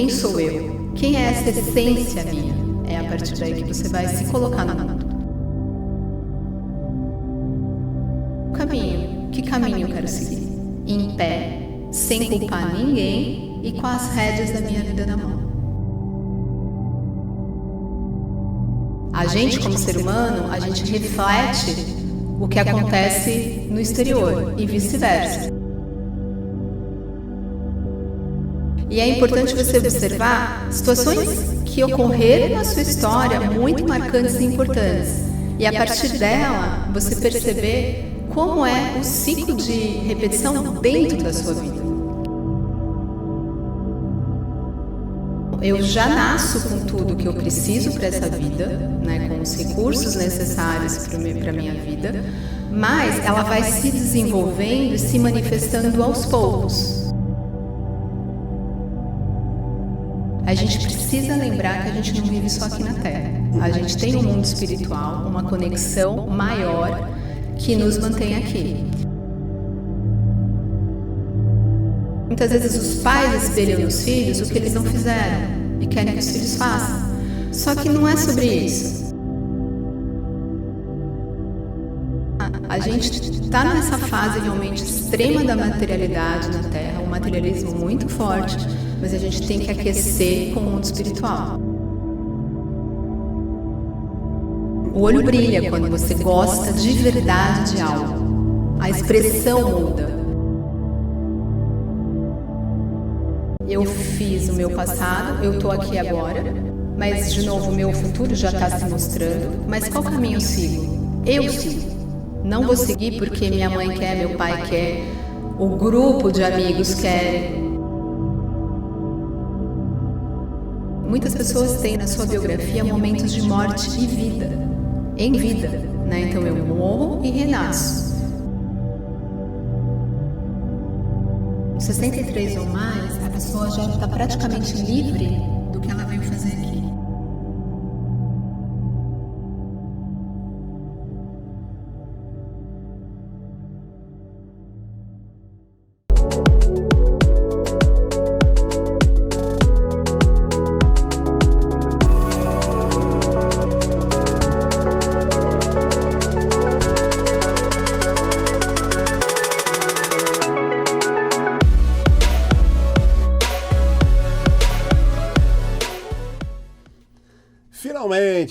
quem sou eu? Quem é essa essência minha? É a partir daí que você vai se colocar no mundo. Caminho. Que caminho eu quero seguir? Em pé, sem culpar ninguém e com as rédeas da minha vida na mão. A gente, como ser humano, a gente reflete o que acontece no exterior e vice-versa. E é importante você observar situações que ocorreram na sua história muito marcantes e importantes. E a partir dela, você perceber como é o ciclo de repetição dentro da sua vida. Eu já nasço com tudo que eu preciso para essa vida, né, com os recursos necessários para a minha vida, mas ela vai se desenvolvendo e se manifestando aos poucos. A gente precisa lembrar que a gente não vive só aqui na Terra. A gente tem um mundo espiritual, uma conexão maior que nos mantém aqui. Muitas vezes os pais espelham nos filhos o que eles não fizeram e querem que os filhos façam. Só que não é sobre isso. A gente está nessa fase realmente extrema da materialidade na Terra, um materialismo muito forte, mas a gente tem que aquecer com o mundo espiritual. O olho brilha quando você gosta de verdade de algo. A expressão muda. Eu fiz o meu passado, eu estou aqui agora, mas de novo o meu futuro já está se mostrando. Mas qual caminho eu sigo? Eu sigo. Não vou seguir porque minha mãe quer, meu pai quer, o grupo de amigos quer. Muitas pessoas têm na sua biografia momentos de morte e vida, em vida, né? Então eu morro e renasço. 63 ou mais, a pessoa já está praticamente livre do que ela veio fazer aqui.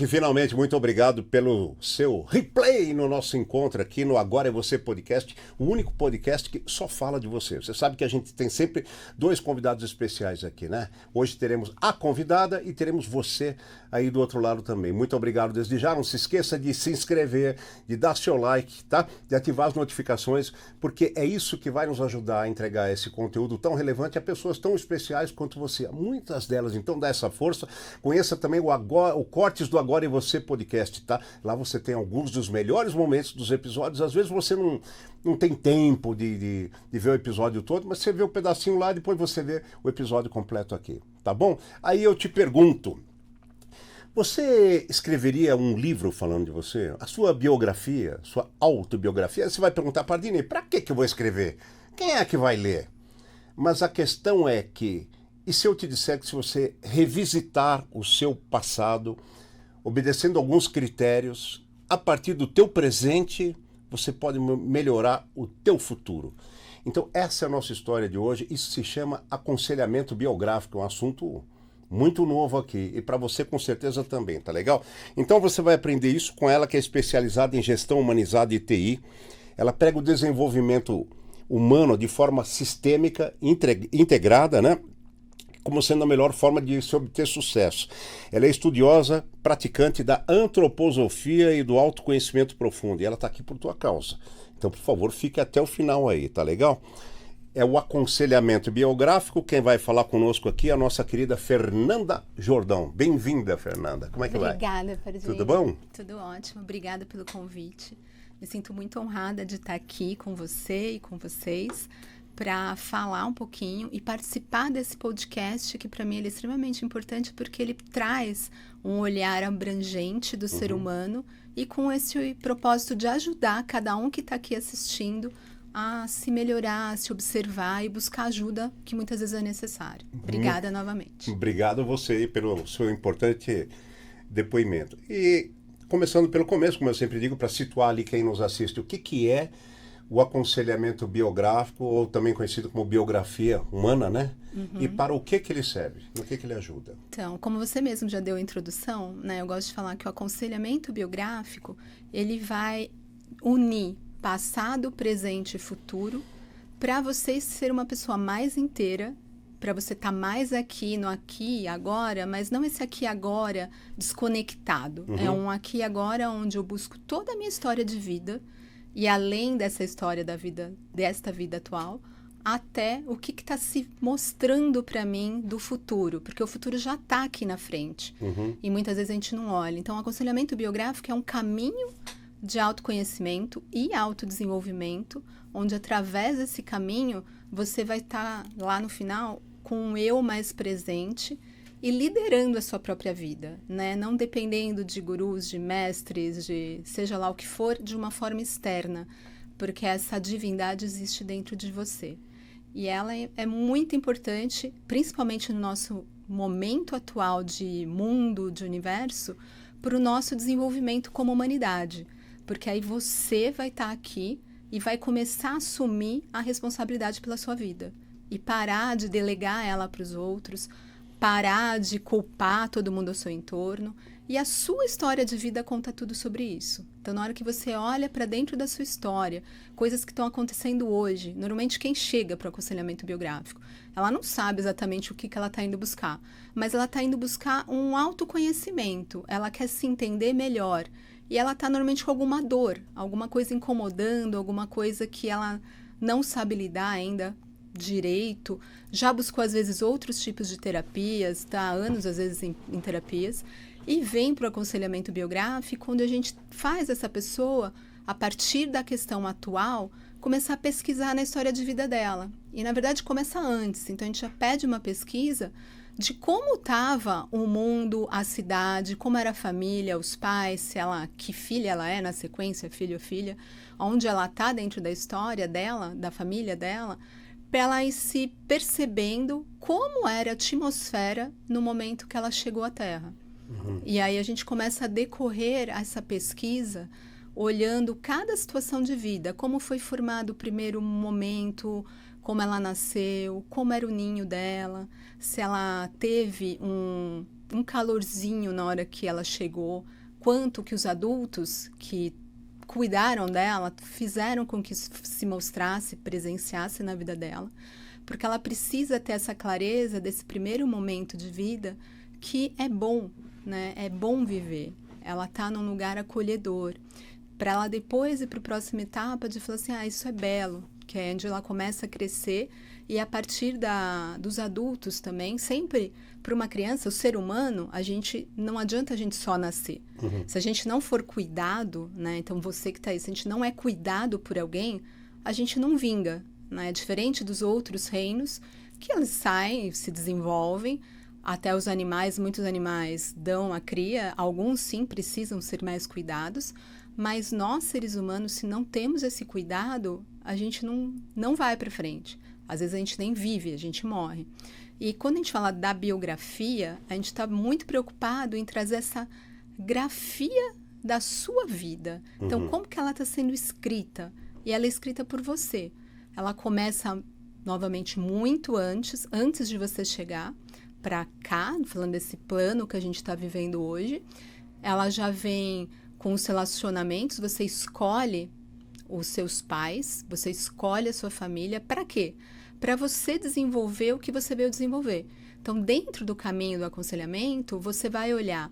Finalmente, muito obrigado pelo seu replay no nosso encontro aqui no Agora é Você Podcast, o único podcast que só fala de você. Você sabe que a gente tem sempre dois convidados especiais aqui, né? Hoje teremos a convidada e teremos você aí do outro lado também. Muito obrigado desde já. Não se esqueça de se inscrever, de dar seu like, tá? De ativar as notificações, porque é isso que vai nos ajudar a entregar esse conteúdo tão relevante a pessoas tão especiais quanto você. Muitas delas, então dá essa força. Conheça também o Cortes do Agora é Você Podcast, tá? Lá você tem alguns dos melhores momentos dos episódios. Às vezes você não tem tempo de ver o episódio todo, mas você vê um pedacinho lá, depois você vê o episódio completo aqui, tá bom? Aí eu te pergunto, você escreveria um livro falando de você? A sua biografia, sua autobiografia? Você vai perguntar, Pardini, para que eu vou escrever? Quem é que vai ler? Mas a questão é que, e se eu te disser que se você revisitar o seu passado, obedecendo alguns critérios, a partir do teu presente, você pode melhorar o teu futuro. Então essa é a nossa história de hoje. Isso se chama aconselhamento biográfico, um assunto muito novo aqui. E para você com certeza também, tá legal? Então você vai aprender isso com ela, que é especializada em gestão humanizada e TI. Ela prega o desenvolvimento humano de forma sistêmica, integrada, né? Como sendo a melhor forma de se obter sucesso. Ela é estudiosa, praticante da antroposofia e do autoconhecimento profundo. E ela está aqui por tua causa. Então, por favor, fique até o final aí, tá legal? É o aconselhamento biográfico. Quem vai falar conosco aqui é a nossa querida Fernanda Jordão. Bem-vinda, Fernanda. Como é que vai? Obrigada, Pardini. Tudo bom? Tudo ótimo. Obrigada pelo convite. Me sinto muito honrada de estar aqui com você e com vocês para falar um pouquinho e participar desse podcast, que para mim ele é extremamente importante porque ele traz um olhar abrangente do ser humano e com esse propósito de ajudar cada um que está aqui assistindo a se melhorar, a se observar e buscar ajuda que muitas vezes é necessário. Obrigada novamente. Obrigado a você aí pelo seu importante depoimento. E começando pelo começo, como eu sempre digo, para situar ali quem nos assiste, o que é o aconselhamento biográfico, ou também conhecido como biografia humana, né? E para o que ele serve? No que ele ajuda? Então, como você mesmo já deu a introdução, né, eu gosto de falar que o aconselhamento biográfico, ele vai unir passado, presente e futuro para você ser uma pessoa mais inteira, para você estar mais aqui, no aqui e agora, mas não esse aqui e agora desconectado. É um aqui e agora onde eu busco toda a minha história de vida, e além dessa história da vida, desta vida atual, até o que está se mostrando para mim do futuro, porque o futuro já está aqui na frente. E muitas vezes a gente não olha. Então, o aconselhamento biográfico é um caminho de autoconhecimento e autodesenvolvimento, onde através desse caminho você vai estar lá no final com um eu mais presente e liderando a sua própria vida, né? Não dependendo de gurus, de mestres, de seja lá o que for, de uma forma externa, porque essa divindade existe dentro de você. E ela é muito importante, principalmente no nosso momento atual de mundo, de universo, para o nosso desenvolvimento como humanidade. Porque aí você vai estar aqui e vai começar a assumir a responsabilidade pela sua vida. E parar de delegar ela para os outros, parar de culpar todo mundo ao seu entorno. E a sua história de vida conta tudo sobre isso. Então, na hora que você olha para dentro da sua história, coisas que estão acontecendo hoje, normalmente quem chega para o aconselhamento biográfico, ela não sabe exatamente o que ela está indo buscar, mas ela está indo buscar um autoconhecimento, ela quer se entender melhor. E ela está normalmente com alguma dor, alguma coisa incomodando, alguma coisa que ela não sabe lidar ainda direito, já buscou às vezes outros tipos de terapias, está há anos às vezes em terapias, e vem para o aconselhamento biográfico, onde a gente faz essa pessoa, a partir da questão atual, começar a pesquisar na história de vida dela. E na verdade começa antes, então a gente já pede uma pesquisa de como estava o mundo, a cidade, como era a família, os pais, se ela, que filha ela é na sequência, filho ou filha, onde ela está dentro da história dela, da família dela, para ela ir se percebendo como era a atmosfera no momento que ela chegou à Terra. E aí a gente começa a decorrer essa pesquisa olhando cada situação de vida, como foi formado o primeiro momento, como ela nasceu, como era o ninho dela, se ela teve um calorzinho na hora que ela chegou, quanto que os adultos que cuidaram dela fizeram com que isso se mostrasse, presenciasse na vida dela, porque ela precisa ter essa clareza desse primeiro momento de vida que é bom, né? É bom viver. Ela está num lugar acolhedor, para ela depois ir para a próxima etapa de falar assim, isso é belo, que é onde ela começa a crescer, e a partir dos adultos também, sempre para uma criança, o ser humano, não adianta a gente só nascer. Se a gente não for cuidado, né, então você que está aí, se a gente não é cuidado por alguém, a gente não vinga, né, diferente dos outros reinos, que eles saem, se desenvolvem, até os animais, muitos animais dão a cria, alguns sim precisam ser mais cuidados, mas nós, seres humanos, se não temos esse cuidado, a gente não vai para frente. Às vezes a gente nem vive, a gente morre. E quando a gente fala da biografia, a gente está muito preocupado em trazer essa grafia da sua vida. Então, como que ela está sendo escrita? E ela é escrita por você. Ela começa, novamente, muito antes de você chegar para cá, falando desse plano que a gente está vivendo hoje. Ela já vem com os relacionamentos, você escolhe os seus pais, você escolhe a sua família, para quê? Para você desenvolver o que você veio desenvolver. Então, dentro do caminho do aconselhamento, você vai olhar,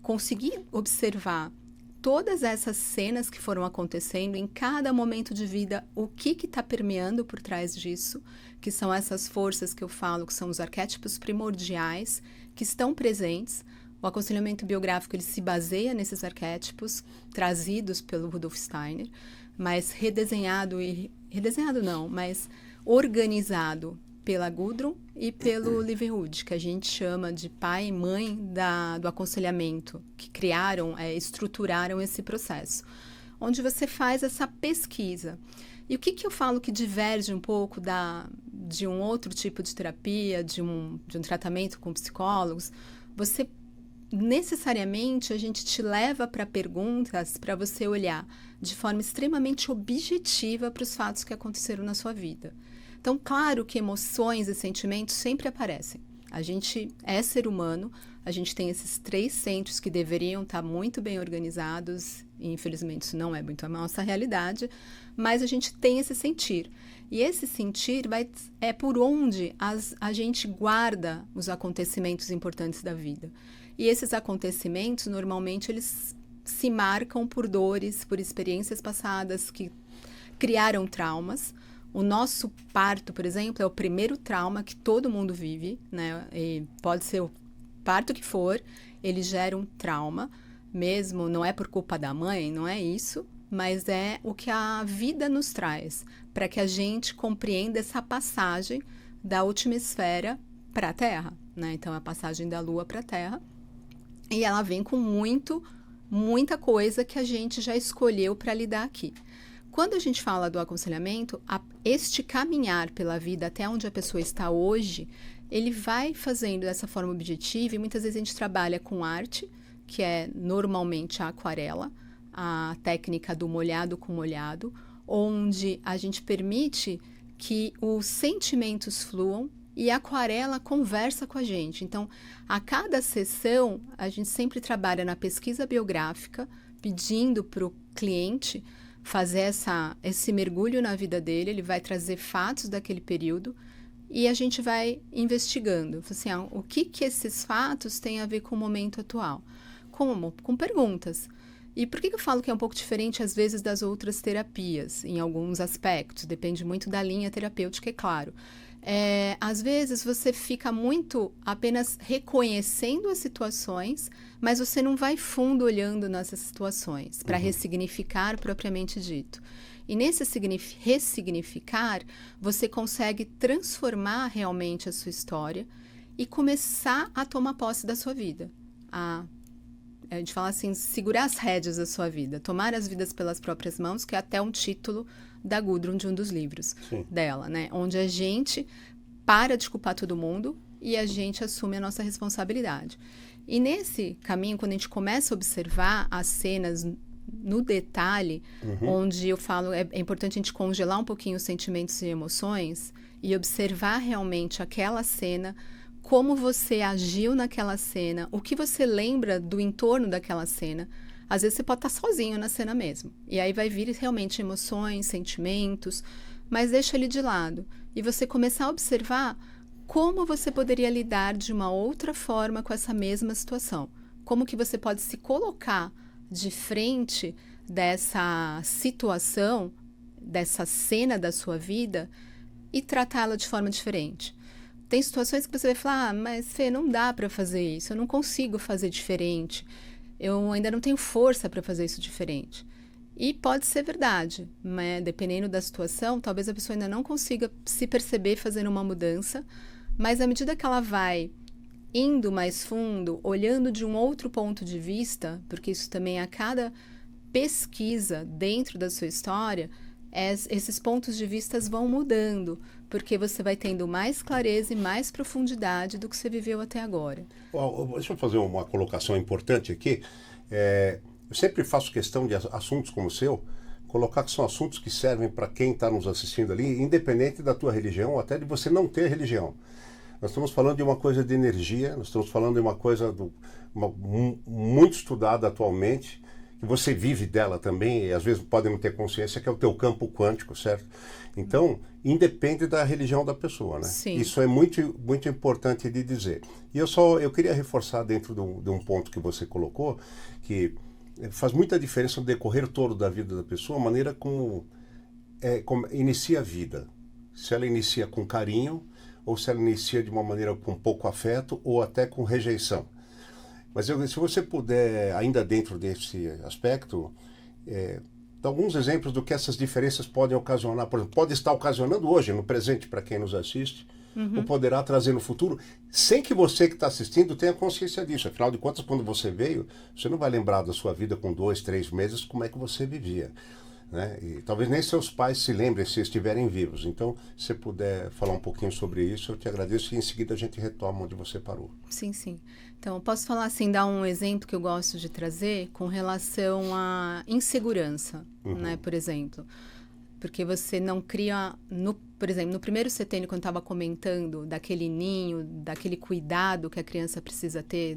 conseguir observar todas essas cenas que foram acontecendo em cada momento de vida, o que está permeando por trás disso, que são essas forças que eu falo, que são os arquétipos primordiais, que estão presentes. O aconselhamento biográfico ele se baseia nesses arquétipos trazidos pelo Rudolf Steiner, mas mas organizado pela Gudrun e pelo Levenwood, que a gente chama de pai e mãe do aconselhamento, que criaram, estruturaram esse processo, onde você faz essa pesquisa. E o que eu falo que diverge um pouco de um outro tipo de terapia, de um tratamento com psicólogos? Você, necessariamente, a gente te leva para perguntas para você olhar de forma extremamente objetiva para os fatos que aconteceram na sua vida. Então, claro que emoções e sentimentos sempre aparecem. A gente é ser humano, a gente tem esses 3 centros que deveriam estar muito bem organizados, e infelizmente isso não é muito a nossa realidade, mas a gente tem esse sentir. E esse sentir é por onde a gente guarda os acontecimentos importantes da vida. E esses acontecimentos, normalmente, eles se marcam por dores, por experiências passadas que criaram traumas. O nosso parto, por exemplo, é o primeiro trauma que todo mundo vive, né? E pode ser o parto que for, ele gera um trauma, mesmo, não é por culpa da mãe, não é isso, mas é o que a vida nos traz, para que a gente compreenda essa passagem da última esfera para a Terra, né? Então, a passagem da Lua para a Terra, e ela vem com muita coisa que a gente já escolheu para lidar aqui. Quando a gente fala do aconselhamento, este caminhar pela vida até onde a pessoa está hoje, ele vai fazendo dessa forma objetiva, e muitas vezes a gente trabalha com arte, que é normalmente a aquarela, a técnica do molhado com molhado, onde a gente permite que os sentimentos fluam e a aquarela conversa com a gente. Então, a cada sessão, a gente sempre trabalha na pesquisa biográfica, pedindo para o cliente fazer esse mergulho na vida dele, ele vai trazer fatos daquele período e a gente vai investigando. Assim, o que esses fatos têm a ver com o momento atual? Como? Com perguntas. E por que eu falo que é um pouco diferente, às vezes, das outras terapias, em alguns aspectos? Depende muito da linha terapêutica, é claro. Às vezes você fica muito apenas reconhecendo as situações, mas você não vai fundo olhando nessas situações para ressignificar propriamente dito. E nesse ressignificar, você consegue transformar realmente a sua história e começar a tomar posse da sua vida. A gente fala assim, segurar as rédeas da sua vida, tomar as vidas pelas próprias mãos, que é até um título da Gudrun, de um dos livros dela, né? Onde a gente para de culpar todo mundo e a gente assume a nossa responsabilidade. E nesse caminho, quando a gente começa a observar as cenas no detalhe, onde eu falo, é importante a gente congelar um pouquinho os sentimentos e emoções e observar realmente aquela cena, como você agiu naquela cena, o que você lembra do entorno daquela cena. Às vezes você pode estar sozinho na cena mesmo. E aí vai vir realmente emoções, sentimentos, mas deixa ele de lado. E você começar a observar como você poderia lidar de uma outra forma com essa mesma situação. Como que você pode se colocar de frente dessa situação, dessa cena da sua vida e tratá-la de forma diferente. Tem situações que você vai falar, mas Fê, não dá para fazer isso, eu não consigo fazer diferente. Eu ainda não tenho força para fazer isso diferente. E pode ser verdade, mas dependendo da situação, talvez a pessoa ainda não consiga se perceber fazendo uma mudança, mas à medida que ela vai indo mais fundo, olhando de um outro ponto de vista, porque isso também a cada pesquisa dentro da sua história, esses pontos de vista vão mudando, porque você vai tendo mais clareza e mais profundidade do que você viveu até agora. Deixa eu fazer uma colocação importante aqui. Eu sempre faço questão de assuntos como o seu, colocar que são assuntos que servem para quem está nos assistindo ali, independente da tua religião, ou até de você não ter religião. Nós estamos falando de uma coisa de energia, nós estamos falando de uma coisa muito estudada atualmente, que você vive dela também, e às vezes pode não ter consciência, que é o teu campo quântico, certo? Então, independe da religião da pessoa, né? Sim. Isso é muito, muito importante de dizer. E eu queria reforçar dentro de um ponto que você colocou, que faz muita diferença no decorrer todo da vida da pessoa, a maneira como inicia a vida. Se ela inicia com carinho, ou se ela inicia de uma maneira com pouco afeto, ou até com rejeição. Mas se você puder, ainda dentro desse aspecto, dar alguns exemplos do que essas diferenças podem ocasionar. Por exemplo, pode estar ocasionando hoje, no presente, para quem nos assiste, ou poderá trazer no futuro, sem que você que está assistindo tenha consciência disso. Afinal de contas, quando você veio, você não vai lembrar da sua vida com 2, 3 meses, como é que você vivia. né? E talvez nem seus pais se lembrem se estiverem vivos. Então, se você puder falar um pouquinho sobre isso, eu te agradeço e em seguida a gente retoma onde você parou. Sim, sim. Então, eu posso falar assim, dar um exemplo que eu gosto de trazer com relação à insegurança, né, por exemplo. Porque você não cria, por exemplo, no primeiro setênio, quando eu estava comentando daquele ninho, daquele cuidado que a criança precisa ter,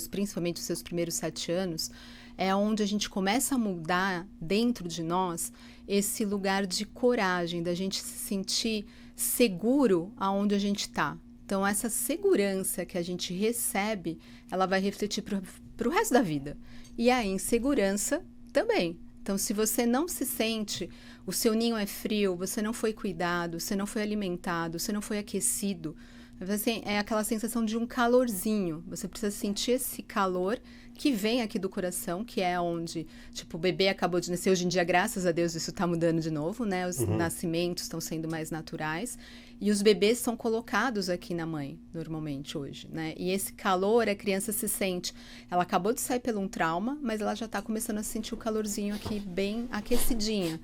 principalmente nos seus primeiros 7 anos, é onde a gente começa a mudar dentro de nós esse lugar de coragem, da gente se sentir seguro aonde a gente está. Então, essa segurança que a gente recebe, ela vai refletir para o resto da vida. E a insegurança também. Então, se você não se sente, o seu ninho é frio, você não foi cuidado, você não foi alimentado, você não foi aquecido, assim, é aquela sensação de um calorzinho. Você precisa sentir esse calor que vem aqui do coração, que é onde, tipo, o bebê acabou de nascer. Hoje em dia, graças a Deus, isso está mudando de novo, né? Os nascimentos estão sendo mais naturais. E os bebês são colocados aqui na mãe, normalmente, hoje, né? E esse calor, a criança se sente... Ela acabou de sair pelo um trauma, mas ela já está começando a sentir o calorzinho aqui bem aquecidinha.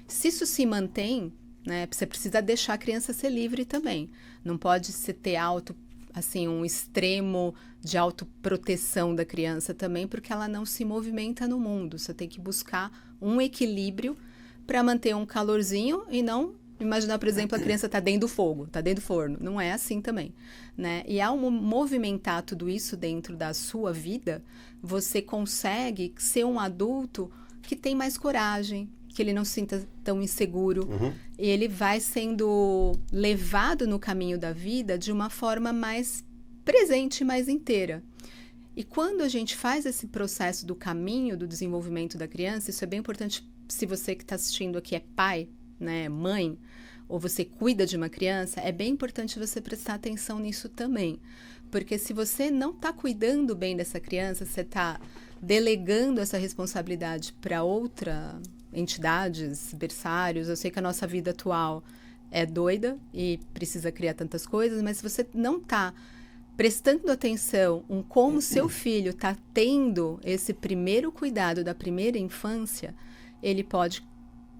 Se isso se mantém, né? Você precisa deixar a criança ser livre também. Não pode se ter um extremo de autoproteção da criança também, porque ela não se movimenta no mundo. Você tem que buscar um equilíbrio para manter um calorzinho e não imaginar, por exemplo, a criança está dentro do fogo, está dentro do forno. Não é assim também, né? E ao movimentar tudo isso dentro da sua vida, você consegue ser um adulto que tem mais coragem, que ele não se sinta tão inseguro. E ele vai sendo levado no caminho da vida de uma forma mais presente, mais inteira. E quando a gente faz esse processo do caminho do desenvolvimento da criança, isso é bem importante se você que está assistindo aqui é pai, né, mãe, ou você cuida de uma criança, é bem importante você prestar atenção nisso também. Porque se você não está cuidando bem dessa criança, você está delegando essa responsabilidade para entidades, berçários. Eu sei que a nossa vida atual é doida e precisa criar tantas coisas, mas se você não está prestando atenção em como seu filho está tendo esse primeiro cuidado da primeira infância, ele pode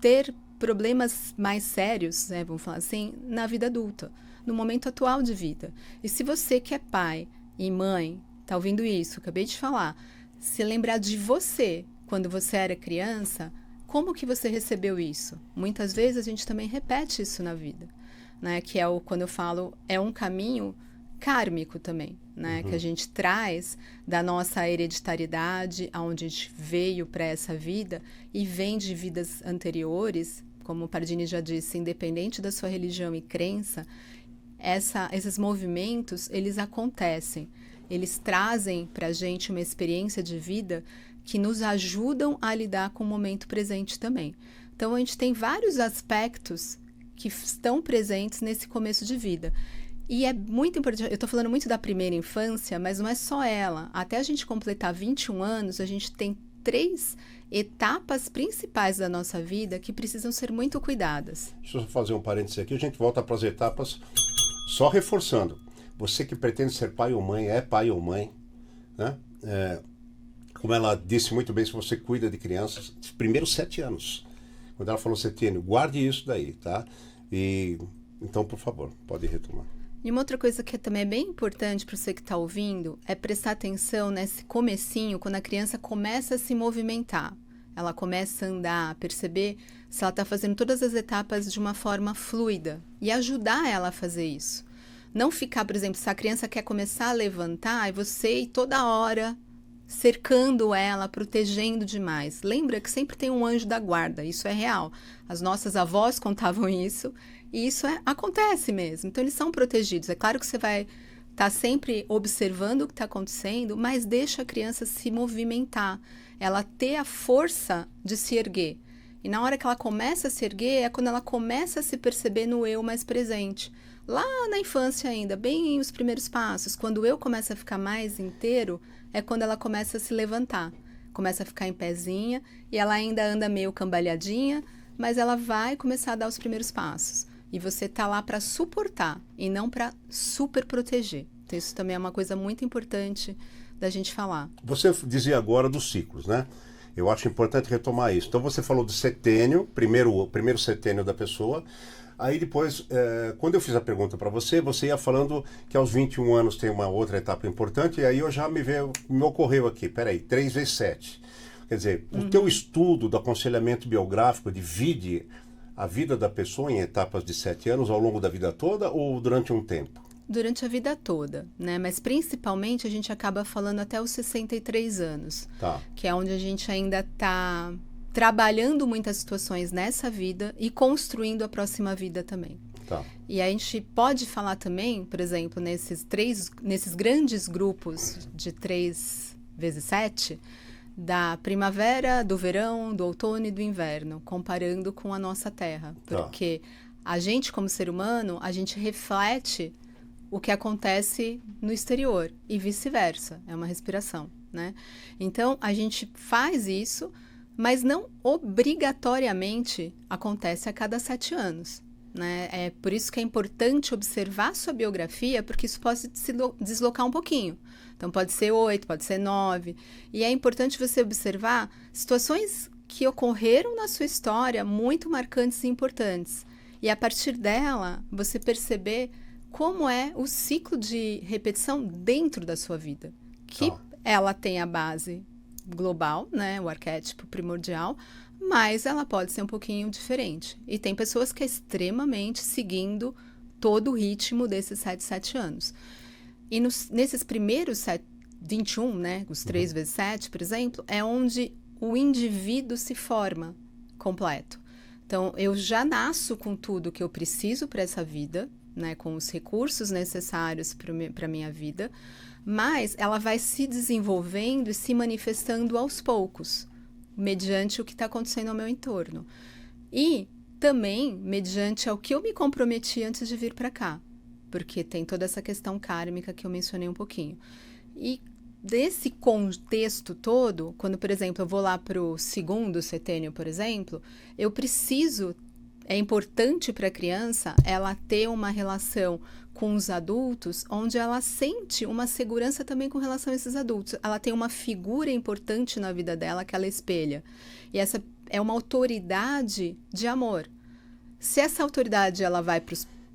ter problemas mais sérios, né, vamos falar assim, na vida adulta, no momento atual de vida. E se você que é pai e mãe, está ouvindo isso, acabei de falar, se lembrar de você, quando você era criança, como que você recebeu isso? Muitas vezes a gente também repete isso na vida, né? Que é quando eu falo, é um caminho kármico também, né? Que a gente traz da nossa hereditariedade, aonde a gente veio para essa vida e vem de vidas anteriores, como o Pardini já disse, independente da sua religião e crença, esses movimentos, eles acontecem. Eles trazem para a gente uma experiência de vida que nos ajudam a lidar com o momento presente também. Então, a gente tem vários aspectos que estão presentes nesse começo de vida. E é muito importante, eu estou falando muito da primeira infância, mas não é só ela. Até a gente completar 21 anos, a gente tem 3 etapas principais da nossa vida que precisam ser muito cuidadas. Deixa eu só fazer um parênteses aqui, a gente volta para as etapas, só reforçando. Você que pretende ser pai ou mãe, é pai ou mãe, né? Como ela disse muito bem, se você cuida de crianças, os primeiros 7 anos. Quando ela falou setênio, guarde isso daí, tá? E então, por favor, pode retomar. E uma outra coisa que também é bem importante para você que está ouvindo é prestar atenção nesse comecinho, quando a criança começa a se movimentar. Ela começa a andar, perceber se ela está fazendo todas as etapas de uma forma fluida e ajudar ela a fazer isso. Não ficar, por exemplo, se a criança quer começar a levantar, e você ir toda hora cercando ela, protegendo demais. Lembra que sempre tem um anjo da guarda, isso é real. As nossas avós contavam isso, e isso acontece mesmo. Então, eles são protegidos. É claro que você vai estar sempre observando o que está acontecendo, mas deixa a criança se movimentar, ela ter a força de se erguer. E na hora que ela começa a se erguer, é quando ela começa a se perceber no eu mais presente. Lá na infância ainda, bem os primeiros passos, quando o eu começa a ficar mais inteiro, é quando ela começa a se levantar, começa a ficar em pezinha, e ela ainda anda meio cambalhadinha, mas ela vai começar a dar os primeiros passos. E você tá lá para suportar e não para super proteger. Então, isso também é uma coisa muito importante da gente falar. Você dizia agora dos ciclos, né? Eu acho importante retomar isso. Então você falou do setênio, o primeiro setênio da pessoa. Aí depois, quando eu fiz a pergunta para você, você ia falando que aos 21 anos tem uma outra etapa importante, e aí eu já me ocorreu aqui, peraí, 3 vezes 7. Quer dizer, o teu estudo do aconselhamento biográfico divide a vida da pessoa em etapas de 7 anos ao longo da vida toda ou durante um tempo? Durante a vida toda, né? Mas principalmente a gente acaba falando até os 63 anos, Tá. que é onde a gente ainda está trabalhando muitas situações nessa vida e construindo a próxima vida também. Tá. E a gente pode falar também, por exemplo, nesses grandes grupos de 3 vezes 7, da primavera, do verão, do outono e do inverno, comparando com a nossa Terra. Porque a gente, como ser humano, a gente reflete o que acontece no exterior e vice-versa. É uma respiração, né? Então, a gente faz isso, mas não obrigatoriamente acontece a cada 7 anos. Né? É por isso que é importante observar sua biografia, porque isso pode se deslocar um pouquinho. Então, pode ser 8, pode ser 9. E é importante você observar situações que ocorreram na sua história muito marcantes e importantes. E, a partir dela, você perceber como é o ciclo de repetição dentro da sua vida. Que ela tem a base global, né? O arquétipo primordial, mas ela pode ser um pouquinho diferente. E tem pessoas que é extremamente seguindo todo o ritmo desses 7 anos. E nesses primeiros 21, né, os 3 vezes 7, por exemplo, é onde o indivíduo se forma completo. Então, eu já nasço com tudo que eu preciso para essa vida, né, com os recursos necessários para a minha vida, mas ela vai se desenvolvendo e se manifestando aos poucos, mediante o que está acontecendo ao meu entorno. E também mediante ao que eu me comprometi antes de vir para cá, porque tem toda essa questão kármica que eu mencionei um pouquinho. E desse contexto todo, quando, por exemplo, eu vou lá para o segundo setênio, por exemplo, é importante para a criança ela ter uma relação com os adultos, onde ela sente uma segurança também com relação a esses adultos. Ela tem uma figura importante na vida dela que ela espelha. E essa é uma autoridade de amor. Se essa autoridade ela vai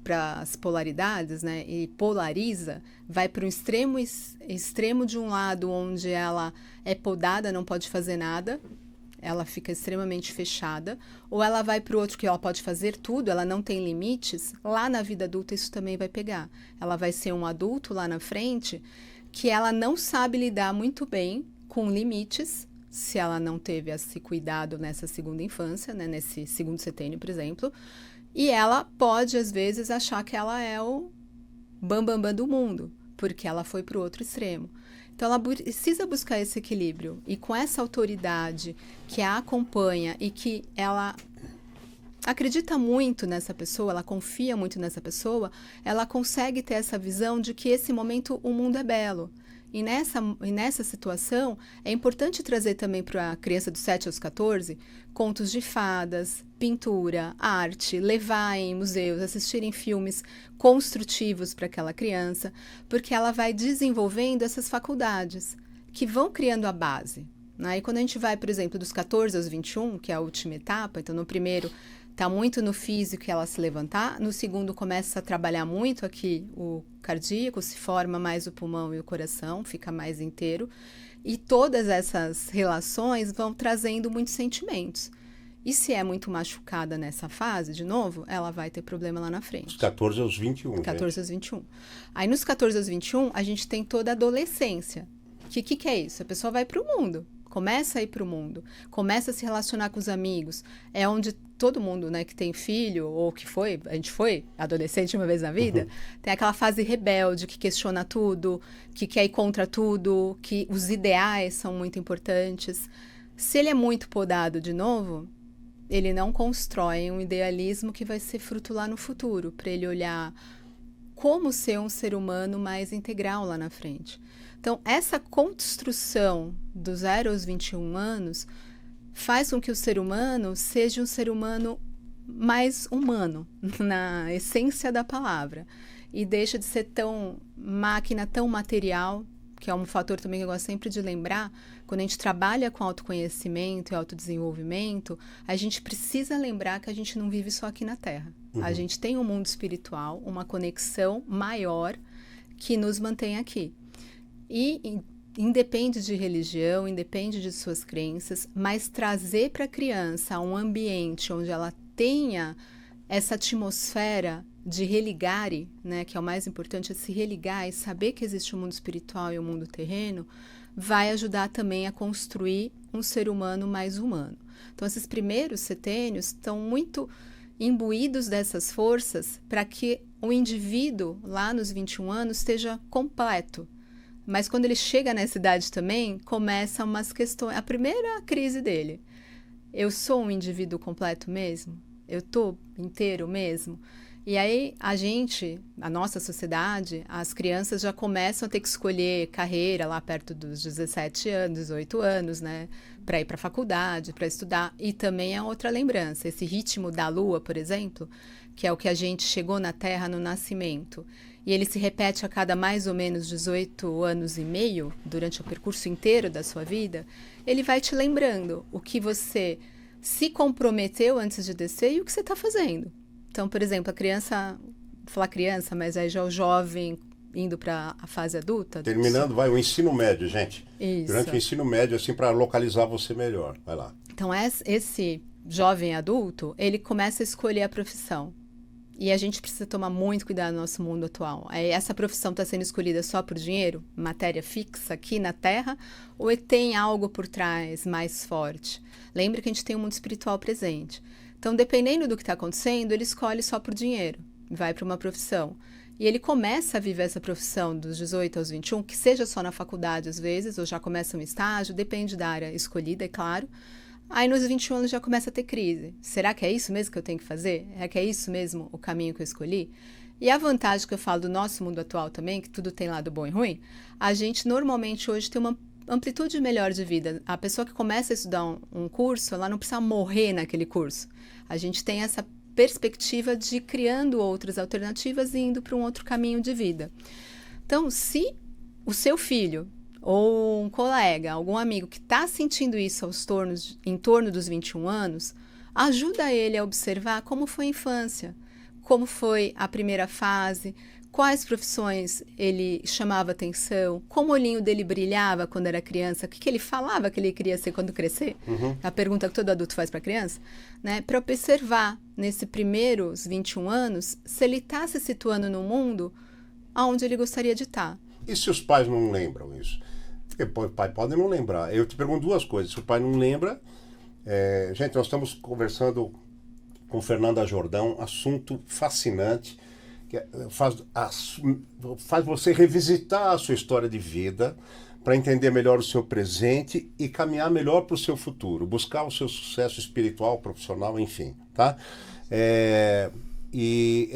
para as polaridades, né, e polariza, vai para um extremo de um lado, onde ela é podada, não pode fazer nada, ela fica extremamente fechada, ou ela vai para o outro que ela pode fazer tudo, ela não tem limites, lá na vida adulta isso também vai pegar. Ela vai ser um adulto lá na frente que ela não sabe lidar muito bem com limites, se ela não teve esse cuidado nessa segunda infância, né, nesse segundo setênio, por exemplo, e ela pode, às vezes, achar que ela é o bambambam do mundo, porque ela foi para o outro extremo. Então, ela precisa buscar esse equilíbrio. E com essa autoridade que a acompanha e que ela acredita muito nessa pessoa, ela confia muito nessa pessoa, ela consegue ter essa visão de que esse momento o mundo é belo. E nessa situação, é importante trazer também para a criança dos 7 aos 14 contos de fadas, pintura, arte, levar em museus, assistirem filmes construtivos para aquela criança, porque ela vai desenvolvendo essas faculdades que vão criando a base. Né? E quando a gente vai, por exemplo, dos 14 aos 21, que é a última etapa, então no primeiro está muito no físico e ela se levantar, no segundo começa a trabalhar muito aqui o cardíaco, se forma mais o pulmão e o coração, fica mais inteiro, e todas essas relações vão trazendo muitos sentimentos. E se é muito machucada nessa fase, de novo, ela vai ter problema lá na frente. Dos 14 aos 21. 14 aos 21. Aí nos 14 aos 21, a gente tem toda a adolescência. O que é isso? A pessoa vai para o mundo. Começa a ir para o mundo, começa a se relacionar com os amigos. É onde todo mundo, né, que tem filho, ou a gente foi adolescente uma vez na vida, tem aquela fase rebelde, que questiona tudo, que quer ir contra tudo, que os ideais são muito importantes. Se ele é muito podado de novo, ele não constrói um idealismo que vai ser fruto lá no futuro, para ele olhar como ser um ser humano mais integral lá na frente. Então, essa construção do 0 aos 21 anos faz com que o ser humano seja um ser humano mais humano, na essência da palavra, e deixa de ser tão máquina, tão material, que é um fator também que eu gosto sempre de lembrar, quando a gente trabalha com autoconhecimento e autodesenvolvimento, a gente precisa lembrar que a gente não vive só aqui na Terra. A gente tem um mundo espiritual, uma conexão maior que nos mantém aqui. E independe de religião, independe de suas crenças, mas trazer para a criança um ambiente onde ela tenha essa atmosfera de religare, né, que é o mais importante, é se religar e saber que existe o mundo espiritual e o mundo terreno, vai ajudar também a construir um ser humano mais humano. Então, esses primeiros setênios estão muito imbuídos dessas forças para que o indivíduo, lá nos 21 anos, esteja completo. Mas quando ele chega nessa idade também, começam umas questões. A primeira crise dele: eu sou um indivíduo completo mesmo? Eu estou inteiro mesmo? E aí a nossa sociedade, as crianças já começam a ter que escolher carreira lá perto dos 17 anos, 18 anos, né? Para ir para a faculdade, para estudar. E também é outra lembrança, esse ritmo da Lua, por exemplo, que é o que a gente chegou na Terra no nascimento. E ele se repete a cada mais ou menos 18 anos e meio, durante o percurso inteiro da sua vida, ele vai te lembrando o que você se comprometeu antes de descer e o que você está fazendo. Então, por exemplo, a criança, vou falar criança, mas aí já o jovem indo para a fase adulta. Terminando, vai o ensino médio, gente. Isso. Durante o ensino médio, assim, para localizar você melhor. Vai lá. Então, esse jovem adulto, ele começa a escolher a profissão. E a gente precisa tomar muito cuidado no nosso mundo atual. Essa profissão está sendo escolhida só por dinheiro, matéria fixa aqui na Terra, ou tem algo por trás mais forte? Lembre que a gente tem um mundo espiritual presente. Então, dependendo do que está acontecendo, ele escolhe só por dinheiro, vai para uma profissão. E ele começa a viver essa profissão dos 18 aos 21, que seja só na faculdade às vezes, ou já começa um estágio, depende da área escolhida, é claro. Aí nos 21 anos já começa a ter crise. Será que é isso mesmo que eu tenho que fazer? É que é isso mesmo o caminho que eu escolhi? E a vantagem que eu falo do nosso mundo atual também, que tudo tem lado bom e ruim, a gente normalmente hoje tem uma amplitude melhor de vida. A pessoa que começa a estudar um curso, ela não precisa morrer naquele curso. A gente tem essa perspectiva de ir criando outras alternativas e indo para um outro caminho de vida. Então, se o seu filho ou um colega, algum amigo que está sentindo isso em torno dos 21 anos, ajuda ele a observar como foi a infância, como foi a primeira fase, quais profissões ele chamava atenção, como o olhinho dele brilhava quando era criança, o que ele falava que ele queria ser quando crescer, a pergunta que todo adulto faz para a criança, né? Para observar, nesses primeiros 21 anos, se ele está se situando no mundo onde ele gostaria de estar. E se os pais não lembram isso? Porque o pai pode não lembrar. Eu te pergunto duas coisas. Se o pai não lembra... gente, nós estamos conversando com Fernanda Jordão, assunto fascinante, que faz você revisitar a sua história de vida para entender melhor o seu presente e caminhar melhor para o seu futuro, buscar o seu sucesso espiritual, profissional, enfim, tá? E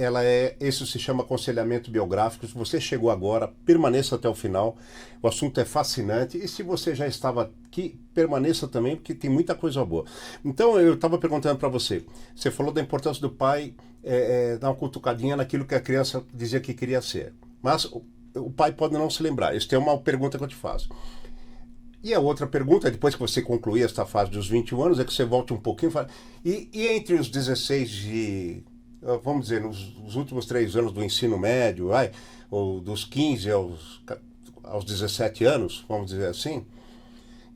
isso se chama aconselhamento biográfico. Se você chegou agora, permaneça até o final. O assunto é fascinante. E se você já estava aqui, permaneça também, porque tem muita coisa boa. Então, eu estava perguntando para você. Você falou da importância do pai dar uma cutucadinha naquilo que a criança dizia que queria ser. Mas o pai pode não se lembrar. Isso é uma pergunta que eu te faço. E a outra pergunta, depois que você concluir esta fase dos 21 anos, é que você volte um pouquinho e fale, e entre os 16 de... vamos dizer, nos últimos 3 anos do ensino médio, ou dos 15 aos 17 anos, vamos dizer assim,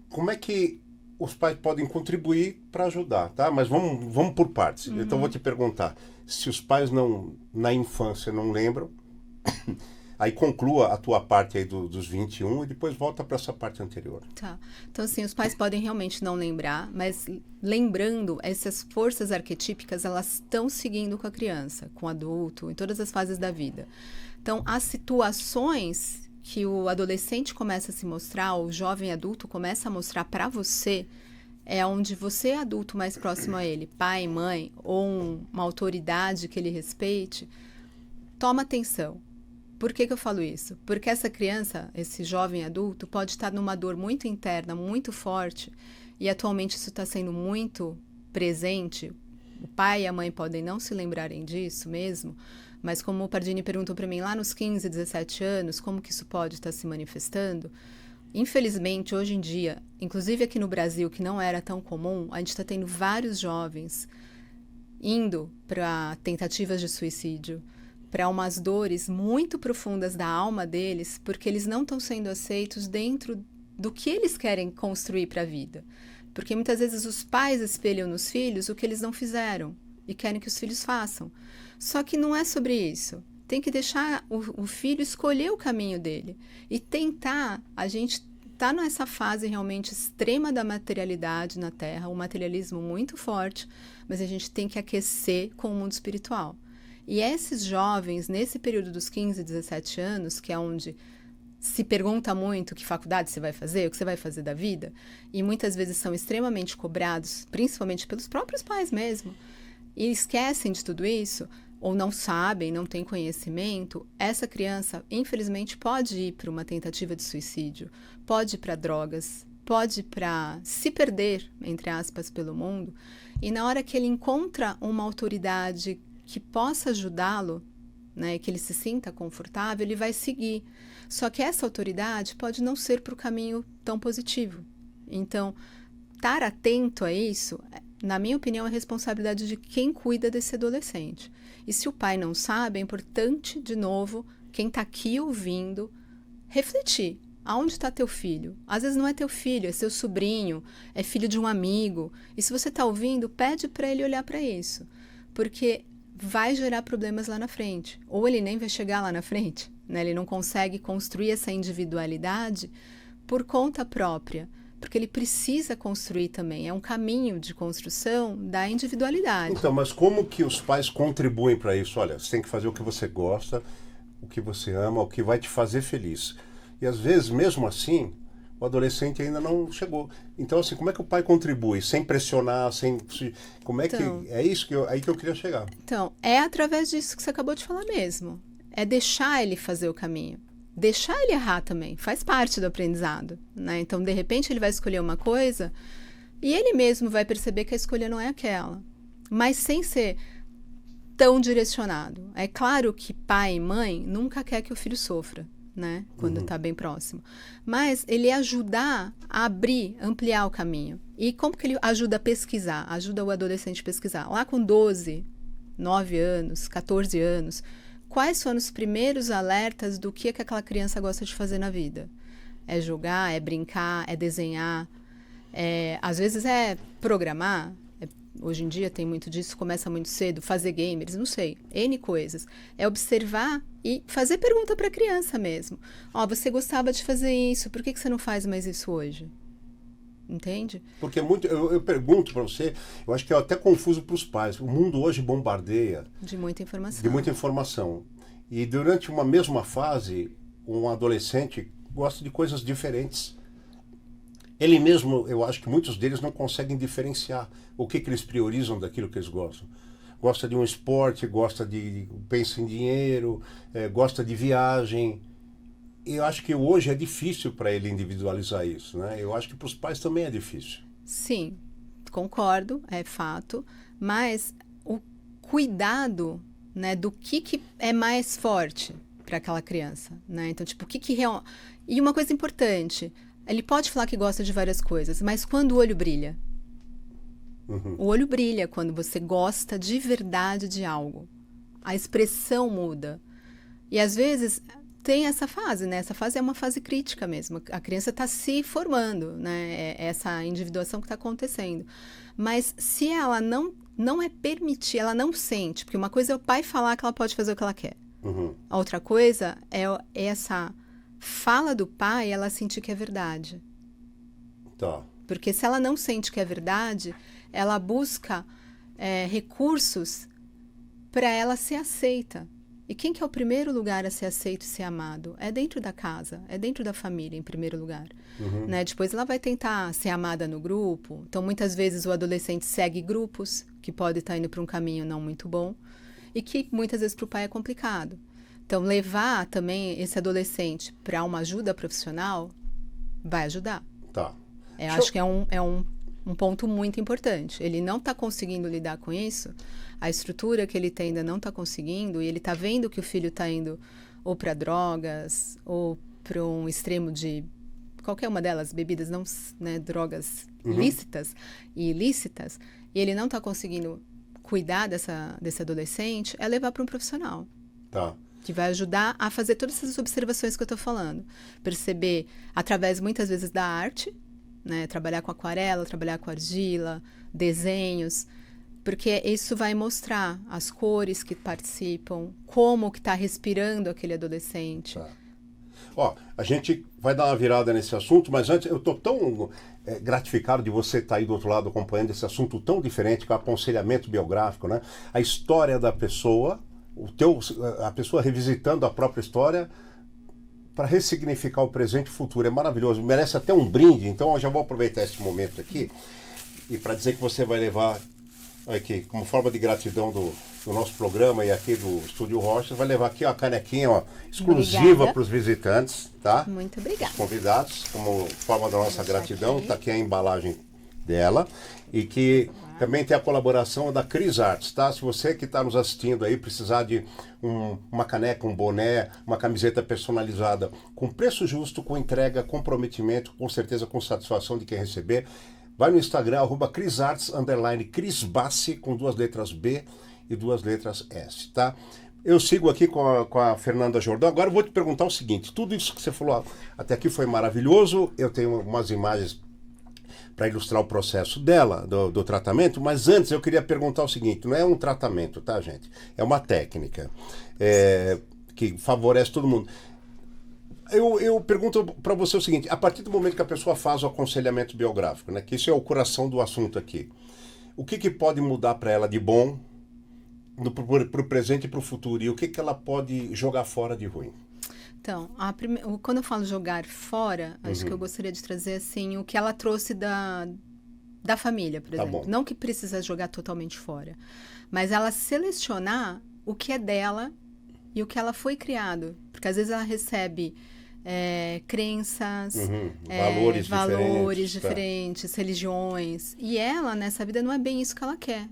como é que os pais podem contribuir para ajudar, tá? Mas vamos por partes. Então, vou te perguntar, se os pais na infância não lembram, aí conclua a tua parte aí dos 21 e depois volta para essa parte anterior. Tá. Então, assim, os pais podem realmente não lembrar, mas lembrando, essas forças arquetípicas, elas estão seguindo com a criança, com o adulto, em todas as fases da vida. Então, as situações que o adolescente começa a se mostrar, o jovem adulto começa a mostrar para você, é onde você é adulto mais próximo a ele, pai, mãe, ou uma autoridade que ele respeite, toma atenção. Por que eu falo isso? Porque essa criança, esse jovem adulto, pode estar numa dor muito interna, muito forte, e atualmente isso está sendo muito presente. O pai e a mãe podem não se lembrarem disso mesmo, Mas como o Pardini perguntou para mim lá nos 15, 17 anos, como que isso pode estar se manifestando? Infelizmente, hoje em dia, inclusive aqui no Brasil, que não era tão comum, a gente está tendo vários jovens indo para tentativas de suicídio, para umas dores muito profundas da alma deles, porque eles não estão sendo aceitos dentro do que eles querem construir para a vida. Porque muitas vezes os pais espelham nos filhos o que eles não fizeram e querem que os filhos façam. Só que não é sobre isso. Tem que deixar o filho escolher o caminho dele e tentar. A gente está nessa fase realmente extrema da materialidade na Terra, um materialismo muito forte, mas a gente tem que aquecer com o mundo espiritual. E esses jovens, nesse período dos 15, 17 anos, que é onde se pergunta muito que faculdade você vai fazer, o que você vai fazer da vida, e muitas vezes são extremamente cobrados, principalmente pelos próprios pais mesmo, e esquecem de tudo isso, ou não sabem, não têm conhecimento, essa criança, infelizmente, pode ir para uma tentativa de suicídio, pode ir para drogas, pode ir para se perder, entre aspas, pelo mundo, e na hora que ele encontra uma autoridade que possa ajudá-lo, né, que ele se sinta confortável, ele vai seguir. Só que essa autoridade pode não ser para o caminho tão positivo. Então, estar atento a isso, na minha opinião, é responsabilidade de quem cuida desse adolescente. E se o pai não sabe, é importante, de novo, quem está aqui ouvindo, refletir. Aonde está teu filho? Às vezes não é teu filho, é seu sobrinho, é filho de um amigo. E se você está ouvindo, pede para ele olhar para isso. Porque vai gerar problemas lá na frente. Ou ele nem vai chegar lá na frente, né? Ele não consegue construir essa individualidade por conta própria, porque ele precisa construir também. É um caminho de construção da individualidade. Então, mas como que os pais contribuem para isso? Olha, você tem que fazer o que você gosta, o que você ama, o que vai te fazer feliz. E às vezes, mesmo assim, o adolescente ainda não chegou. Então, assim, como é que o pai contribui? Sem pressionar, sem... Como é que... É isso aí que eu queria chegar. Então, é através disso que você acabou de falar mesmo. É deixar ele fazer o caminho. Deixar ele errar também. Faz parte do aprendizado, né? Então, de repente, ele vai escolher uma coisa e ele mesmo vai perceber que a escolha não é aquela. Mas sem ser tão direcionado. É claro que pai e mãe nunca quer que o filho sofra, né? Quando está bem próximo. Mas ele ajudar a abrir, ampliar o caminho. E como que ele ajuda a pesquisar? Ajuda o adolescente a pesquisar. Lá com 12, 9 anos, 14 anos, quais foram os primeiros alertas do que aquela criança gosta de fazer na vida? É jogar, é brincar, é desenhar, às vezes é programar. Hoje em dia tem muito disso, começa muito cedo, fazer gamers, não sei, N coisas. É observar e fazer pergunta para a criança mesmo. Você gostava de fazer isso, por que você não faz mais isso hoje? Entende? Porque eu pergunto para você, eu acho que é até confuso para os pais. O mundo hoje bombardeia de muita informação. De muita informação. E durante uma mesma fase, um adolescente gosta de coisas diferentes. Ele mesmo, eu acho que muitos deles não conseguem diferenciar o que eles priorizam daquilo que eles gostam. Gosta de um esporte, pensa em dinheiro, gosta de viagem. Eu acho que hoje é difícil para ele individualizar isso, né? Eu acho que para os pais também é difícil. Sim, concordo, é fato. Mas o cuidado, né, do que é mais forte para aquela criança, né? Então, tipo, E uma coisa importante, ele pode falar que gosta de várias coisas, mas quando o olho brilha? O olho brilha quando você gosta de verdade de algo. A expressão muda. E às vezes tem essa fase, né? Essa fase é uma fase crítica mesmo. A criança está se formando, né? É essa individuação que está acontecendo. Mas se ela não é permitir, ela não sente, porque uma coisa é o pai falar que ela pode fazer o que ela quer. A outra coisa é essa fala do pai, ela sentir que é verdade. Tá. Porque se ela não sente que é verdade, ela busca recursos para ela ser aceita. E quem que é o primeiro lugar a ser aceito e ser amado? É dentro da casa, é dentro da família, em primeiro lugar. Né? Depois ela vai tentar ser amada no grupo. Então, muitas vezes o adolescente segue grupos, que pode estar indo para um caminho não muito bom, e que muitas vezes para o pai é complicado. Então, levar também esse adolescente para uma ajuda profissional vai ajudar. Tá. Acho que é um um ponto muito importante. Ele não está conseguindo lidar com isso, a estrutura que ele tem ainda não está conseguindo, e ele está vendo que o filho está indo ou para drogas, ou para um extremo de qualquer uma delas, bebidas, não, né, drogas lícitas e ilícitas, e ele não está conseguindo cuidar desse adolescente, é levar para um profissional. Tá. Que vai ajudar a fazer todas essas observações que eu estou falando. Perceber, através, muitas vezes, da arte, né? Trabalhar com aquarela, trabalhar com argila, desenhos, porque isso vai mostrar as cores que participam, como que está respirando aquele adolescente. Tá. Ó, a gente vai dar uma virada nesse assunto, mas antes, eu estou tão gratificado de você estar aí do outro lado acompanhando esse assunto tão diferente, que é o aconselhamento biográfico, né? A história da pessoa, a pessoa revisitando a própria história para ressignificar o presente e o futuro. É maravilhoso, merece até um brinde. Então eu já vou aproveitar esse momento aqui e para dizer que você vai levar aqui, como forma de gratidão do nosso programa e aqui do Estúdio Rocha, vai levar aqui uma canequinha, ó, exclusiva para os visitantes, tá? Muito obrigada. Os convidados, como forma da nossa gratidão, está aqui a embalagem dela, e que também tem a colaboração da Cris Arts, tá? Se você que está nos assistindo aí precisar de uma caneca, um boné, uma camiseta personalizada, com preço justo, com entrega, comprometimento, com certeza com satisfação de quem receber, vai no Instagram, @CrisArts, _Cris Bassi, com 2 letras B e 2 letras S, tá? Eu sigo aqui com a Fernanda Jordão. Agora eu vou te perguntar o seguinte, tudo isso que você falou até aqui foi maravilhoso, eu tenho umas imagens para ilustrar o processo dela, do tratamento, mas antes eu queria perguntar o seguinte, não é um tratamento, tá, gente? É uma técnica que favorece todo mundo. Eu pergunto para você o seguinte, a partir do momento que a pessoa faz o aconselhamento biográfico, né, que isso é o coração do assunto aqui, o que pode mudar para ela de bom para o presente e para o futuro, e o que ela pode jogar fora de ruim? Então, quando eu falo jogar fora, acho que eu gostaria de trazer assim o que ela trouxe da família, por exemplo. Não que precisa jogar totalmente fora, mas ela selecionar o que é dela e o que ela foi criado. Porque às vezes ela recebe crenças, valores diferentes, religiões. E ela, nessa vida, não é bem isso que ela quer.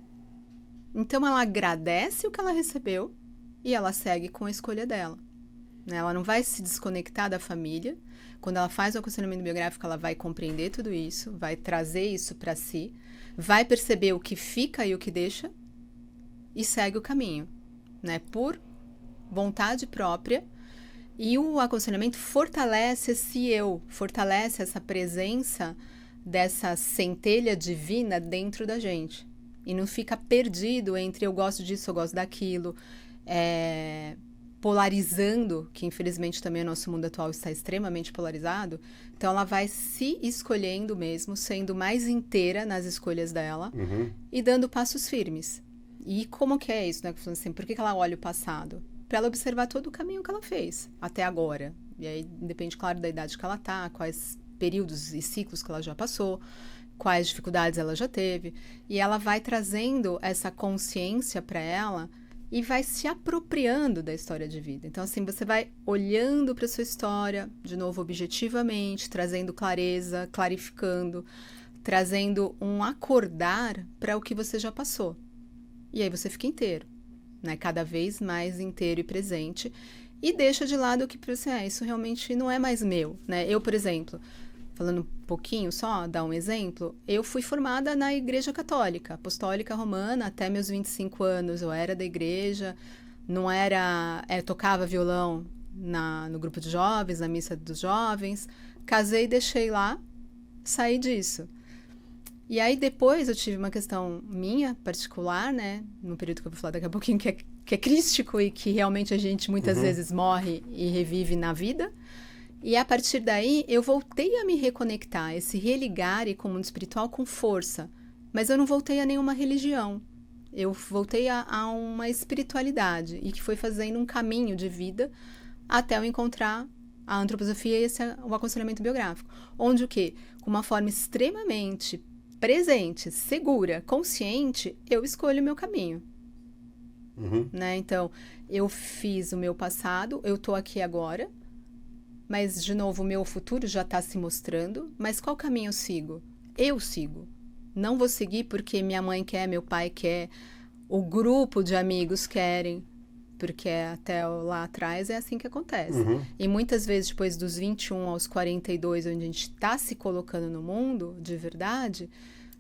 Então, ela agradece o que ela recebeu e ela segue com a escolha dela. Ela não vai se desconectar da família. Quando ela faz o aconselhamento biográfico, ela vai compreender tudo isso, vai trazer isso para si, vai perceber o que fica e o que deixa e segue o caminho, né? Por vontade própria. E o aconselhamento fortalece esse eu, fortalece essa presença dessa centelha divina dentro da gente. E não fica perdido entre eu gosto disso, eu gosto daquilo, polarizando, que infelizmente também o nosso mundo atual está extremamente polarizado. Então ela vai se escolhendo mesmo, sendo mais inteira nas escolhas dela e dando passos firmes. E como que é isso, né? Assim, por que ela olha o passado? Para ela observar todo o caminho que ela fez até agora. E aí depende, claro, da idade que ela tá, quais períodos e ciclos que ela já passou, quais dificuldades ela já teve. E ela vai trazendo essa consciência para ela e vai se apropriando da história de vida. Então, assim, você vai olhando para sua história, de novo, objetivamente, trazendo clareza, clarificando, trazendo um acordar para o que você já passou. E aí você fica inteiro, né? Cada vez mais inteiro e presente. E deixa de lado o que você isso realmente não é mais meu, né? Eu, por exemplo, falando um pouquinho só, dar um exemplo, eu fui formada na Igreja Católica, Apostólica Romana, até meus 25 anos eu era da igreja, não era, tocava violão no grupo de jovens, na missa dos jovens, casei e deixei lá, saí disso. E aí depois eu tive uma questão minha, particular, né, no período que eu vou falar daqui a pouquinho, que é crístico e que realmente a gente muitas vezes morre e revive na vida. E a partir daí, eu voltei a me reconectar, esse religar com o mundo espiritual com força. Mas eu não voltei a nenhuma religião. Eu voltei a uma espiritualidade e que foi fazendo um caminho de vida até eu encontrar a antroposofia e o aconselhamento biográfico. Onde o quê? Com uma forma extremamente presente, segura, consciente, eu escolho o meu caminho. Né? Então, eu fiz o meu passado, eu estou aqui agora. Mas, de novo, o meu futuro já está se mostrando. Mas qual caminho eu sigo? Eu sigo. Não vou seguir porque minha mãe quer, meu pai quer, o grupo de amigos querem, porque até lá atrás é assim que acontece. E muitas vezes, depois dos 21 aos 42, onde a gente está se colocando no mundo, de verdade,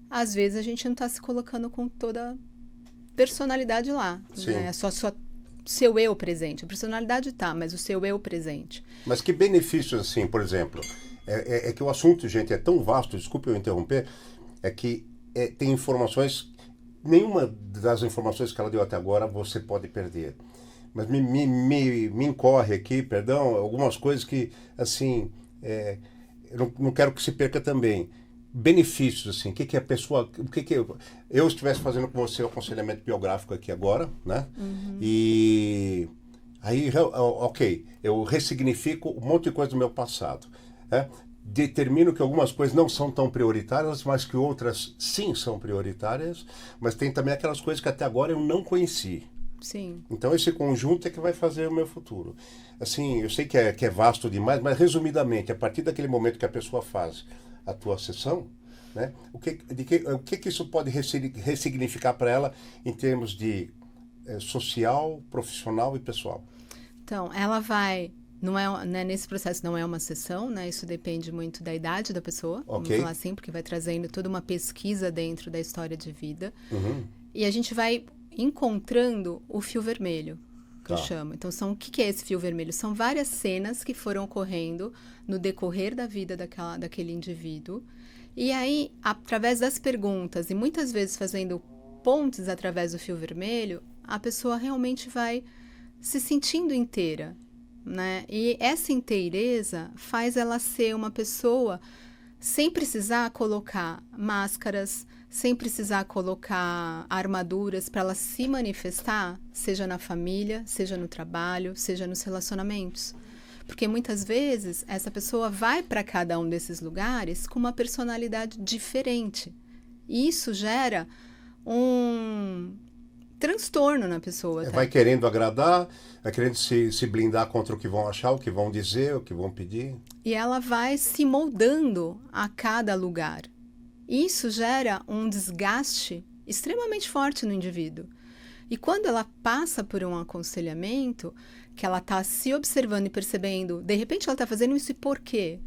às vezes a gente não está se colocando com toda a personalidade lá. Né? É só seu eu presente. A personalidade tá, mas o seu eu presente. Mas que benefícios, assim, por exemplo, é que o assunto, gente, é tão vasto, desculpe eu interromper, é que tem informações, nenhuma das informações que ela deu até agora você pode perder. Mas me incorre aqui, perdão, algumas coisas que, assim, eu não quero que se perca também. Benefícios, assim, o que a pessoa... O que eu estivesse fazendo com você o aconselhamento biográfico aqui agora, né? E aí, ok, eu ressignifico um monte de coisa do meu passado. Determino que algumas coisas não são tão prioritárias, mas que outras sim são prioritárias, mas tem também aquelas coisas que até agora eu não conheci. Sim. Então esse conjunto é que vai fazer o meu futuro. Assim, eu sei que é vasto demais, mas resumidamente, a partir daquele momento que a pessoa faz a tua sessão, né, o que isso pode ressignificar para ela em termos de social, profissional e pessoal? Então, ela vai... Não é, né, nesse processo não é uma sessão, né? Isso depende muito da idade da pessoa, vamos falar assim, porque vai trazendo toda uma pesquisa dentro da história de vida. E a gente vai encontrando o fio vermelho, que eu chamo. Então, o que é esse fio vermelho? São várias cenas que foram ocorrendo no decorrer da vida daquele indivíduo. E aí, através das perguntas, e muitas vezes fazendo pontes através do fio vermelho, a pessoa realmente vai se sentindo inteira, né? E essa inteireza faz ela ser uma pessoa sem precisar colocar máscaras, sem precisar colocar armaduras para ela se manifestar, seja na família, seja no trabalho, seja nos relacionamentos. Porque muitas vezes essa pessoa vai para cada um desses lugares com uma personalidade diferente. E isso gera um transtorno na pessoa. Vai querendo agradar, vai querendo se blindar contra o que vão achar, o que vão dizer, o que vão pedir. E ela vai se moldando a cada lugar. Isso gera um desgaste extremamente forte no indivíduo. E quando ela passa por um aconselhamento, que ela está se observando e percebendo, de repente ela está fazendo isso e por quê?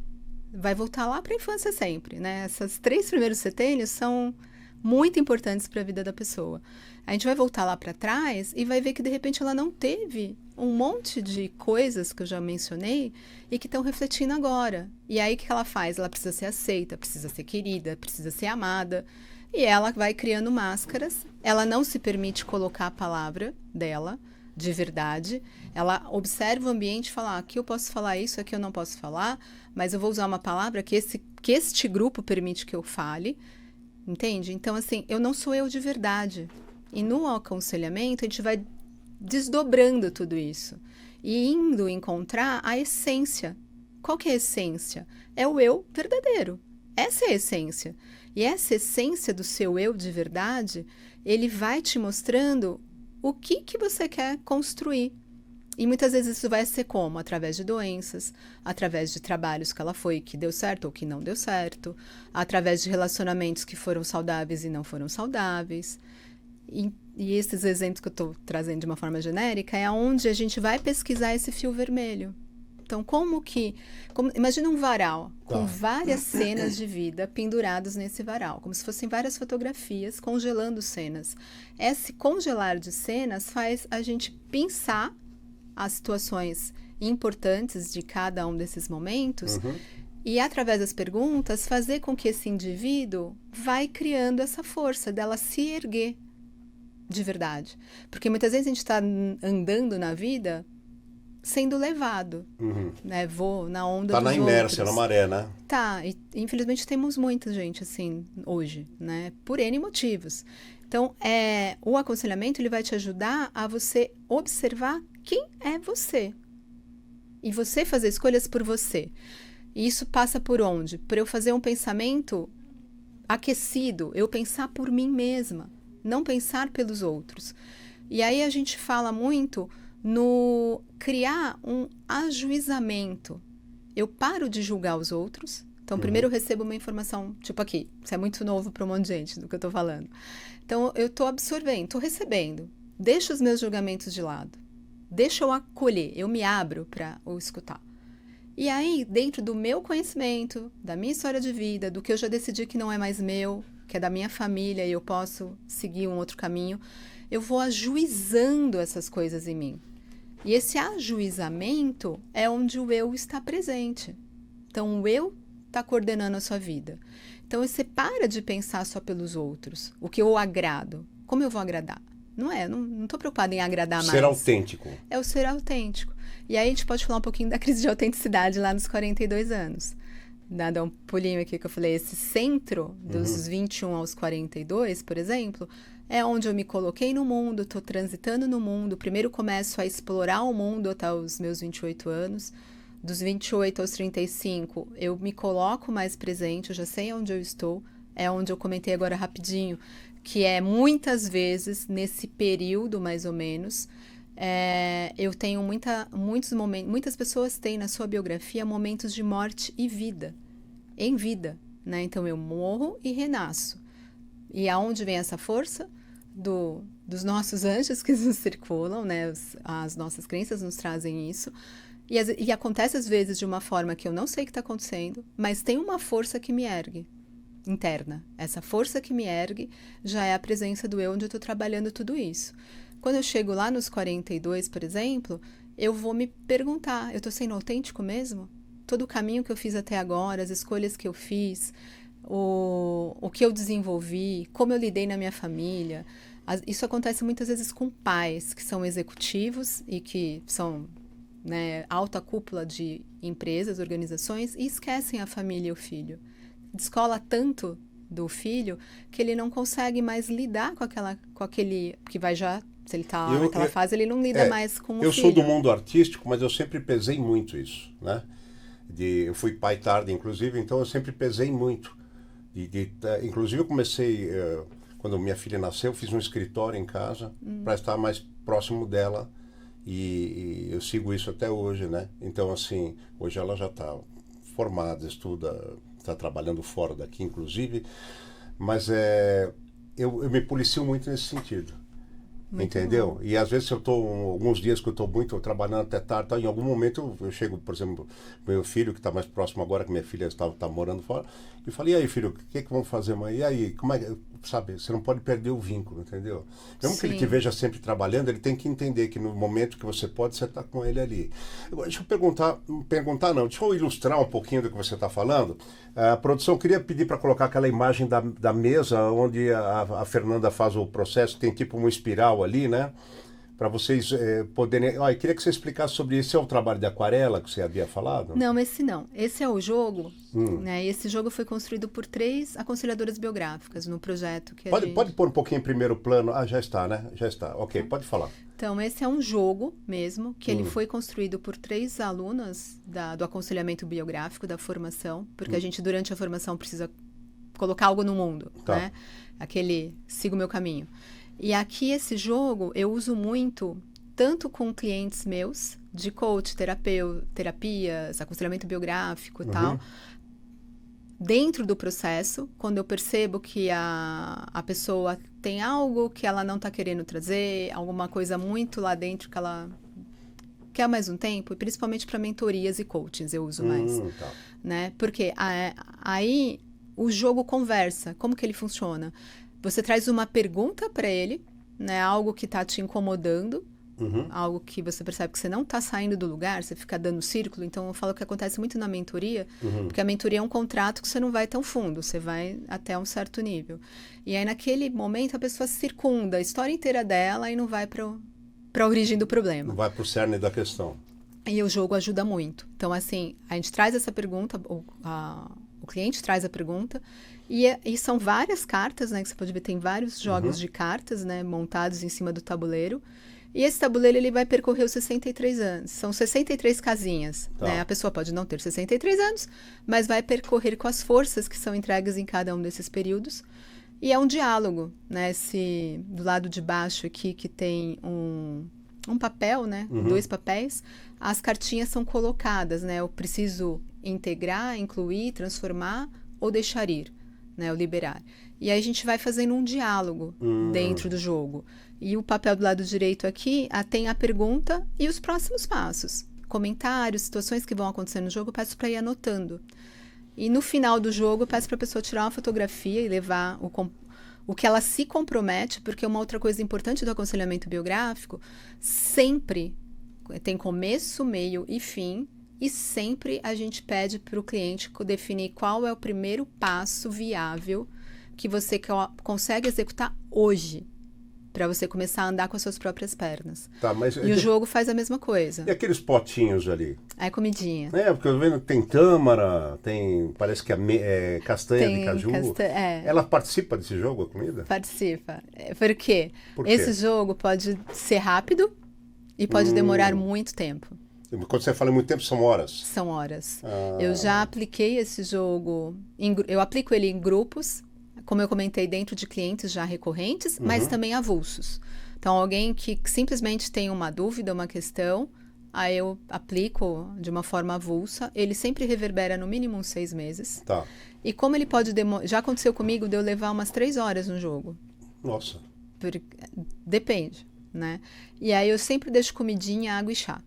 Vai voltar lá para a infância sempre, né? Essas 3 primeiros setênios são muito importantes para a vida da pessoa. A gente vai voltar lá para trás e vai ver que de repente ela não teve um monte de coisas que eu já mencionei e que estão refletindo agora. E aí o que ela faz? Ela precisa ser aceita, precisa ser querida, precisa ser amada. E ela vai criando máscaras, ela não se permite colocar a palavra dela de verdade, ela observa o ambiente e fala, aqui eu posso falar isso, aqui eu não posso falar, mas eu vou usar uma palavra que este grupo permite que eu fale, entende? Então, assim, eu não sou eu de verdade. E no aconselhamento, a gente vai desdobrando tudo isso e indo encontrar a essência. Qual que é a essência? É o eu verdadeiro. Essa é a essência. E essa essência do seu eu de verdade, ele vai te mostrando o que você quer construir. E muitas vezes isso vai ser como? Através de doenças, através de trabalhos que ela foi, que deu certo ou que não deu certo, através de relacionamentos que foram saudáveis e não foram saudáveis. E esses exemplos que eu estou trazendo de uma forma genérica é onde a gente vai pesquisar esse fio vermelho. Então, imagina um varal com várias cenas de vida penduradas nesse varal, como se fossem várias fotografias congelando cenas. Esse congelar de cenas faz a gente pensar as situações importantes de cada um desses momentos e, através das perguntas, fazer com que esse indivíduo vai criando essa força dela se erguer de verdade. Porque muitas vezes a gente está andando na vida sendo levado, né? Vou na onda dos outros. Tá na inércia, na maré, né? Tá, e infelizmente temos muita gente assim hoje, né? Por N motivos. Então, o aconselhamento ele vai te ajudar a você observar quem é você. E você fazer escolhas por você. E isso passa por onde? Por eu fazer um pensamento aquecido, eu pensar por mim mesma, não pensar pelos outros. E aí a gente fala muito no criar um ajuizamento. Eu paro de julgar os outros, Então, primeiro eu recebo uma informação, tipo aqui, isso é muito novo para um monte de gente do que eu tô falando. Então, eu tô absorvendo, tô recebendo. Deixo os meus julgamentos de lado. Deixa eu acolher, eu me abro para o escutar. E aí, dentro do meu conhecimento, da minha história de vida, do que eu já decidi que não é mais meu, que é da minha família e eu posso seguir um outro caminho, eu vou ajuizando essas coisas em mim. E esse ajuizamento é onde o eu está presente. Então, o eu está coordenando a sua vida. Então, você para de pensar só pelos outros. O que eu agrado. Como eu vou agradar? Não estou preocupada em agradar mais. Ser autêntico. É o ser autêntico. E aí a gente pode falar um pouquinho da crise de autenticidade lá nos 42 anos. Dá um pulinho aqui que eu falei, esse centro dos 21 aos 42, por exemplo, é onde eu me coloquei no mundo, estou transitando no mundo. Primeiro começo a explorar o mundo até os meus 28 anos. Dos 28 aos 35, eu me coloco mais presente, eu já sei onde eu estou. É onde eu comentei agora rapidinho, que é muitas vezes, nesse período mais ou menos, eu tenho muitos momentos, muitas pessoas têm na sua biografia momentos de morte e vida, em vida, né? Então eu morro e renasço. E aonde vem essa força? Dos nossos anjos que nos circulam, né? As nossas crenças nos trazem isso. E acontece às vezes de uma forma que eu não sei o que está acontecendo, mas tem uma força que me ergue, interna. Essa força que me ergue já é a presença do eu onde eu estou trabalhando tudo isso. Quando eu chego lá nos 42, por exemplo, eu vou me perguntar, eu estou sendo autêntico mesmo? Todo o caminho que eu fiz até agora, as escolhas que eu fiz, o que eu desenvolvi, como eu lidei na minha família. Isso acontece muitas vezes com pais que são executivos e que são, né, alta cúpula de empresas, organizações, e esquecem a família e o filho. Descola tanto do filho que ele não consegue mais lidar com aquele que vai já, se ele está naquela fase, ele não lida mais com o filho. Eu sou do mundo artístico, mas eu sempre pesei muito isso, né? Eu fui pai tarde, inclusive, então eu sempre pesei muito. Inclusive eu comecei, quando minha filha nasceu, eu fiz um escritório em casa para estar mais próximo dela e eu sigo isso até hoje, né? Então, assim, hoje ela já está formada, estuda, está trabalhando fora daqui, inclusive, mas eu me policio muito nesse sentido. Muito entendeu? Bom. E às vezes eu estou, alguns dias que eu estou muito trabalhando até tarde, em algum momento eu chego, por exemplo, meu filho, que está mais próximo agora, que minha filha está morando fora, e falei, e aí filho, o que vamos fazer, mãe? E aí, como é que, sabe, você não pode perder o vínculo, entendeu? Mesmo Sim. que ele te veja sempre trabalhando, ele tem que entender que no momento que você pode, você está com ele ali. Agora, deixa eu ilustrar um pouquinho do que você está falando. A produção, queria pedir para colocar aquela imagem da mesa onde a Fernanda faz o processo, tem tipo uma espiral ali, né? Para vocês poderem... Eu queria que você explicasse sobre isso. Esse é o trabalho de aquarela que você havia falado? Não, esse não. Esse é o jogo. Né? Esse jogo foi construído por 3 aconselhadoras biográficas no projeto que Pode pôr um pouquinho em primeiro plano. Já está, né? Já está. Ok, pode falar. Então, esse é um jogo mesmo, que ele foi construído por 3 alunas do aconselhamento biográfico, da formação, porque a gente, durante a formação, precisa colocar algo no mundo, tá. Né? Aquele, siga o meu caminho. E aqui, esse jogo, eu uso muito, tanto com clientes meus, de coach, terapias, aconselhamento biográfico e tal, dentro do processo, quando eu percebo que a pessoa tem algo que ela não está querendo trazer, alguma coisa muito lá dentro que ela quer mais um tempo, e principalmente para mentorias e coachings eu uso mais. Tá. Né? Porque aí o jogo conversa. Como que ele funciona? Você traz uma pergunta para ele, né? Algo que está te incomodando, algo que você percebe que você não está saindo do lugar, você fica dando círculo. Então, eu falo que acontece muito na mentoria, porque a mentoria é um contrato que você não vai tão fundo, você vai até um certo nível. E aí, naquele momento, a pessoa circunda a história inteira dela e não vai para a origem do problema. Não vai para o cerne da questão. E o jogo ajuda muito. Então, assim, a gente traz essa pergunta, o cliente traz a pergunta, e são várias cartas, né? Que você pode ver, tem vários jogos de cartas, né? Montados em cima do tabuleiro. E esse tabuleiro, ele vai percorrer os 63 anos. São 63 casinhas, tá. Né? A pessoa pode não ter 63 anos, mas vai percorrer com as forças que são entregues em cada um desses períodos. E é um diálogo, né? Do lado de baixo aqui, que tem um papel, né? 2 papéis. As cartinhas são colocadas, né? Eu preciso integrar, incluir, transformar ou deixar ir, né? Ou liberar. E aí a gente vai fazendo um diálogo dentro do jogo. E o papel do lado direito aqui tem a pergunta e os próximos passos. Comentários, situações que vão acontecer no jogo, eu peço para ir anotando. E no final do jogo, eu peço para a pessoa tirar uma fotografia e levar o que ela se compromete, porque uma outra coisa importante do aconselhamento biográfico, sempre tem começo, meio e fim, e sempre a gente pede para o cliente definir qual é o primeiro passo viável que você consegue executar hoje, para você começar a andar com as suas próprias pernas. Tá, mas e o jogo faz a mesma coisa. E aqueles potinhos ali? É comidinha. Porque eu tô vendo que tem tâmara, parece que é castanha de caju. Ela participa desse jogo, a comida? Participa. Por quê? Por quê? Esse jogo pode ser rápido e pode demorar muito tempo. Quando você fala muito tempo, são horas? São horas. Eu já apliquei esse jogo, eu aplico ele em grupos, como eu comentei, dentro de clientes já recorrentes, mas também avulsos. Então, alguém que simplesmente tem uma dúvida, uma questão, aí eu aplico de uma forma avulsa. Ele sempre reverbera no mínimo uns 6 meses. Tá. E como ele pode já aconteceu comigo de eu levar umas 3 horas no jogo. Nossa. Depende, né? E aí eu sempre deixo comidinha, água e chá.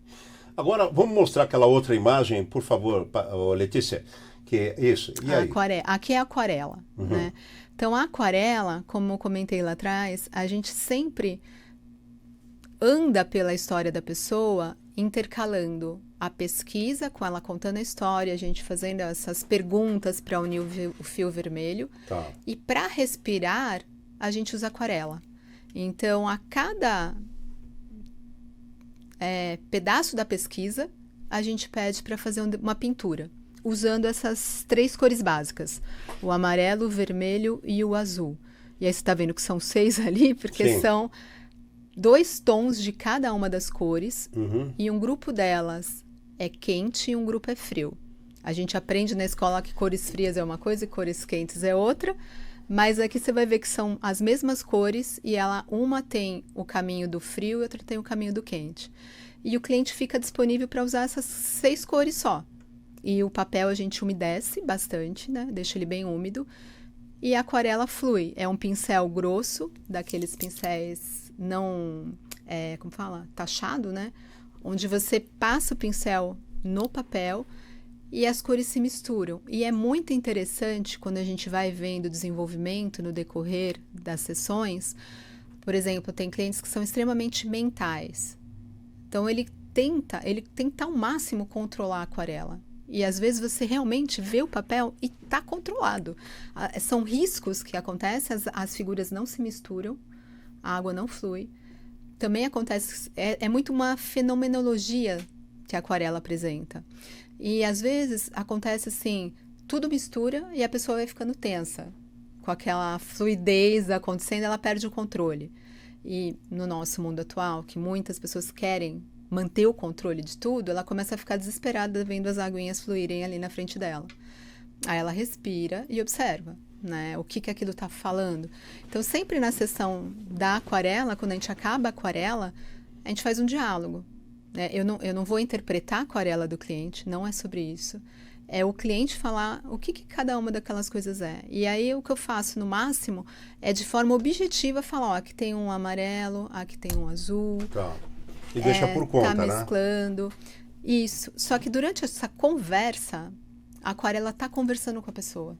Agora, vamos mostrar aquela outra imagem, por favor, Letícia. Que é isso. E aí? Aqui é aquarela, né? Então, a aquarela, como eu comentei lá atrás, a gente sempre anda pela história da pessoa, intercalando a pesquisa com ela contando a história, a gente fazendo essas perguntas para unir o fio vermelho. Tá. E para respirar, a gente usa aquarela. Então, a cada pedaço da pesquisa, a gente pede para fazer uma pintura, usando essas 3 cores básicas, o amarelo, o vermelho e o azul. E aí você está vendo que são 6 ali, porque são 2 tons de cada uma das cores, e um grupo delas é quente e um grupo é frio. A gente aprende na escola que cores frias é uma coisa e cores quentes é outra, mas aqui você vai ver que são as mesmas cores e uma tem o caminho do frio e outra tem o caminho do quente. E o cliente fica disponível para usar essas 6 cores só. E o papel a gente umedece bastante, né? Deixa ele bem úmido. E a aquarela flui. É um pincel grosso, daqueles pincéis não, como fala? Taxado, né? Onde você passa o pincel no papel e as cores se misturam. E é muito interessante quando a gente vai vendo o desenvolvimento no decorrer das sessões. Por exemplo, tem clientes que são extremamente mentais. Então, ele tenta ao máximo controlar a aquarela. E às vezes você realmente vê o papel e está controlado. São riscos que acontecem, as figuras não se misturam, a água não flui. Também acontece, é muito uma fenomenologia que a aquarela apresenta. E às vezes acontece assim, tudo mistura e a pessoa vai ficando tensa. Com aquela fluidez acontecendo, ela perde o controle. E no nosso mundo atual, que muitas pessoas querem manter o controle de tudo, ela começa a ficar desesperada vendo as aguinhas fluírem ali na frente dela. Aí ela respira e observa, né, o que aquilo está falando. Então, sempre na sessão da aquarela, quando a gente acaba a aquarela, a gente faz um diálogo. Né? Eu não vou interpretar a aquarela do cliente, não é sobre isso. É o cliente falar o que cada uma daquelas coisas é. E aí, o que eu faço, no máximo, é de forma objetiva falar, ó, aqui tem um amarelo, aqui tem um azul. Tá. E deixa por conta, tá mesclando. Né? Isso. Só que durante essa conversa, a aquarela tá conversando com a pessoa.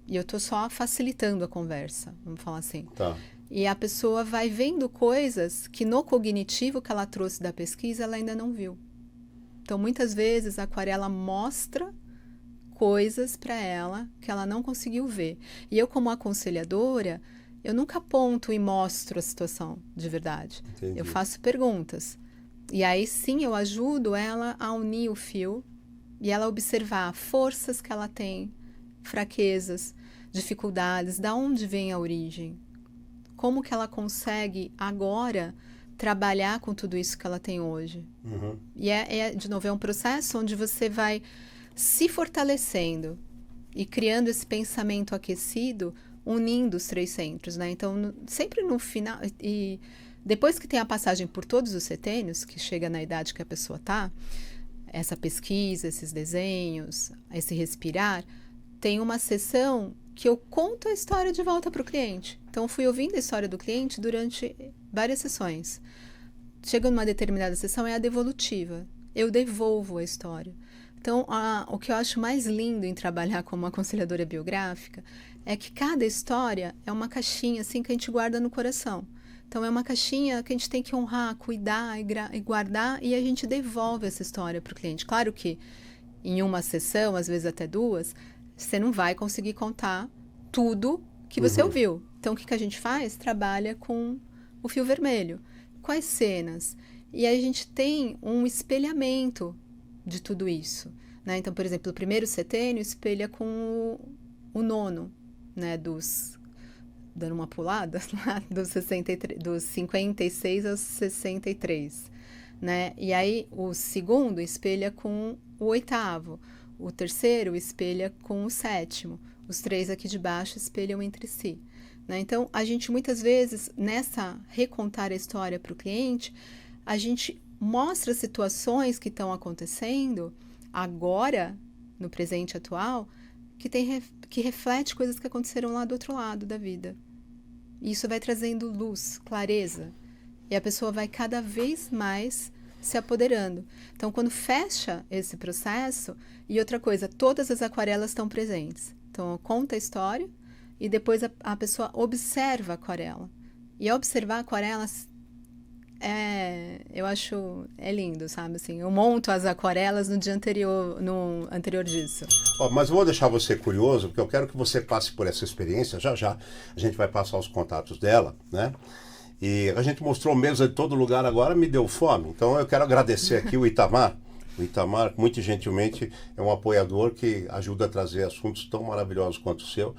E eu tô só facilitando a conversa, vamos falar assim. Tá. E a pessoa vai vendo coisas que no cognitivo que ela trouxe da pesquisa, ela ainda não viu. Então, muitas vezes, a aquarela mostra coisas para ela que ela não conseguiu ver. E eu, como aconselhadora, eu nunca aponto e mostro a situação de verdade. Entendi. Eu faço perguntas. E aí sim eu ajudo ela a unir o fio e ela observar forças que ela tem, fraquezas, dificuldades, da onde vem a origem. Como que ela consegue agora trabalhar com tudo isso que ela tem hoje. E de novo, é um processo onde você vai se fortalecendo e criando esse pensamento aquecido, unindo os 3 centros, né? Então, sempre no final, e depois que tem a passagem por todos os setênios, que chega na idade que a pessoa está, essa pesquisa, esses desenhos, esse respirar, tem uma sessão que eu conto a história de volta para o cliente. Então, eu fui ouvindo a história do cliente durante várias sessões. Chega numa determinada sessão, é a devolutiva. Eu devolvo a história. Então, o que eu acho mais lindo em trabalhar como aconselhadora biográfica é que cada história é uma caixinha assim, que a gente guarda no coração. Então, é uma caixinha que a gente tem que honrar, cuidar e guardar, e a gente devolve essa história para o cliente. Claro que em uma sessão, às vezes até duas, você não vai conseguir contar tudo que você ouviu. Então, o que a gente faz? Trabalha com o fio vermelho. Quais cenas? E aí a gente tem um espelhamento de tudo isso, né? Então, por exemplo, o primeiro setênio espelha com o nono, né? Dando uma pulada, dos 56 aos 63, né? E aí o segundo espelha com o oitavo, o terceiro espelha com o sétimo, os três aqui de baixo espelham entre si, né? Então, a gente muitas vezes, nessa recontar a história para o cliente, a gente mostra situações que estão acontecendo agora, no presente atual, que reflete coisas que aconteceram lá do outro lado da vida. E isso vai trazendo luz, clareza, e a pessoa vai cada vez mais se apoderando. Então, quando fecha esse processo, e outra coisa, todas as aquarelas estão presentes. Então, conta a história e depois a pessoa observa a aquarela. E ao observar a aquarela, eu acho, é lindo, sabe? Assim, eu monto as aquarelas no anterior disso. Mas eu vou deixar você curioso, porque eu quero que você passe por essa experiência. Já já a gente vai passar os contatos dela, né? E a gente mostrou mesa de todo lugar agora, me deu fome. Então eu quero agradecer aqui o Itamar. O Itamar, muito gentilmente, é um apoiador que ajuda a trazer assuntos tão maravilhosos quanto o seu.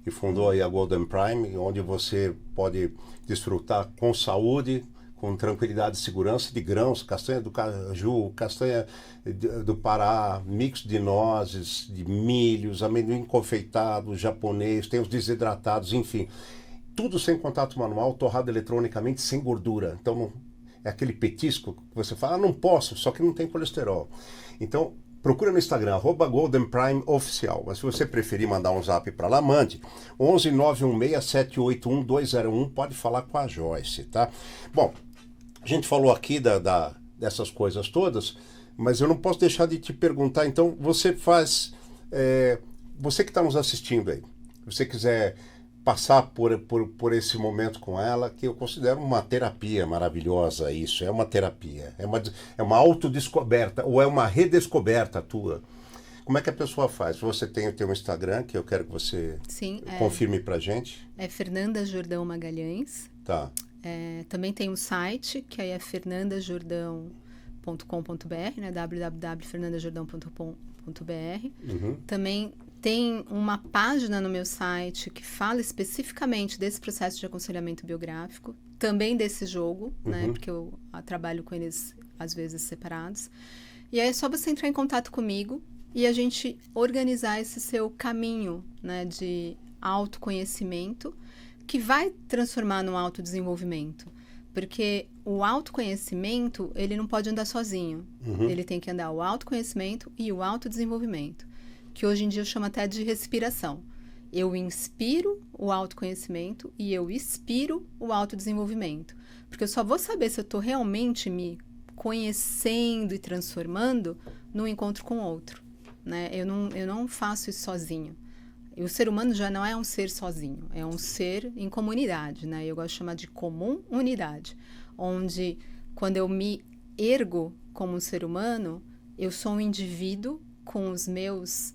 E fundou aí a Golden Prime, onde você pode desfrutar com saúde, com tranquilidade e segurança de grãos, castanha do caju, castanha do Pará, mix de nozes, de milhos, amendoim confeitado, japonês, tem os desidratados, enfim. Tudo sem contato manual, torrado eletronicamente, sem gordura. Então, é aquele petisco que você fala, não posso, só que não tem colesterol. Então, procura no Instagram, @GoldenPrimeOficial. Mas se você preferir mandar um zap para lá, mande. 11 916 781 201, pode falar com a Joyce, tá? Bom, a gente falou aqui dessas coisas todas, mas eu não posso deixar de te perguntar, então, você que está nos assistindo aí, se você quiser passar por esse momento com ela, que eu considero uma terapia maravilhosa, isso, é uma terapia, é uma autodescoberta, ou é uma redescoberta tua. Como é que a pessoa faz? Você tem o teu Instagram, que eu quero que você confirme pra gente. É Fernanda Jordão Magalhães. Tá. Também tem um site, que aí é fernandajordão.com.br, né? www.fernandajordão.com.br. Também tem uma página no meu site que fala especificamente desse processo de aconselhamento biográfico, também desse jogo, né? Porque eu trabalho com eles, às vezes, separados. E aí é só você entrar em contato comigo e a gente organizar esse seu caminho, né, de autoconhecimento, que vai transformar no autodesenvolvimento. Porque o autoconhecimento, ele não pode andar sozinho. Ele tem que andar o autoconhecimento e o autodesenvolvimento, que hoje em dia eu chamo até de respiração. Eu inspiro o autoconhecimento e eu expiro o autodesenvolvimento. Porque eu só vou saber se eu estou realmente me conhecendo e transformando no encontro com o outro, né? Eu não faço isso sozinho. E o ser humano já não é um ser sozinho, é um ser em comunidade, né? Eu gosto de chamar de comum unidade, onde quando eu me ergo como um ser humano, eu sou um indivíduo com os meus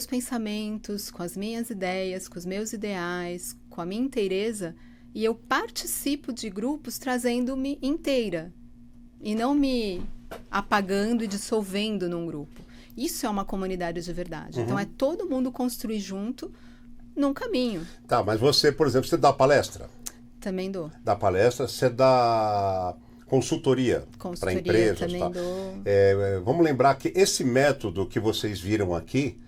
pensamentos, com as minhas ideias, com os meus ideais, com a minha inteireza, e eu participo de grupos trazendo-me inteira, e não me apagando e dissolvendo num grupo. Isso é uma comunidade de verdade. Então, é todo mundo construir junto num caminho. Tá, mas você, por exemplo, você dá palestra? Também dou. Dá palestra, você dá consultoria para empresas. Também tá? dou. Vamos lembrar que esse método que vocês viram aqui,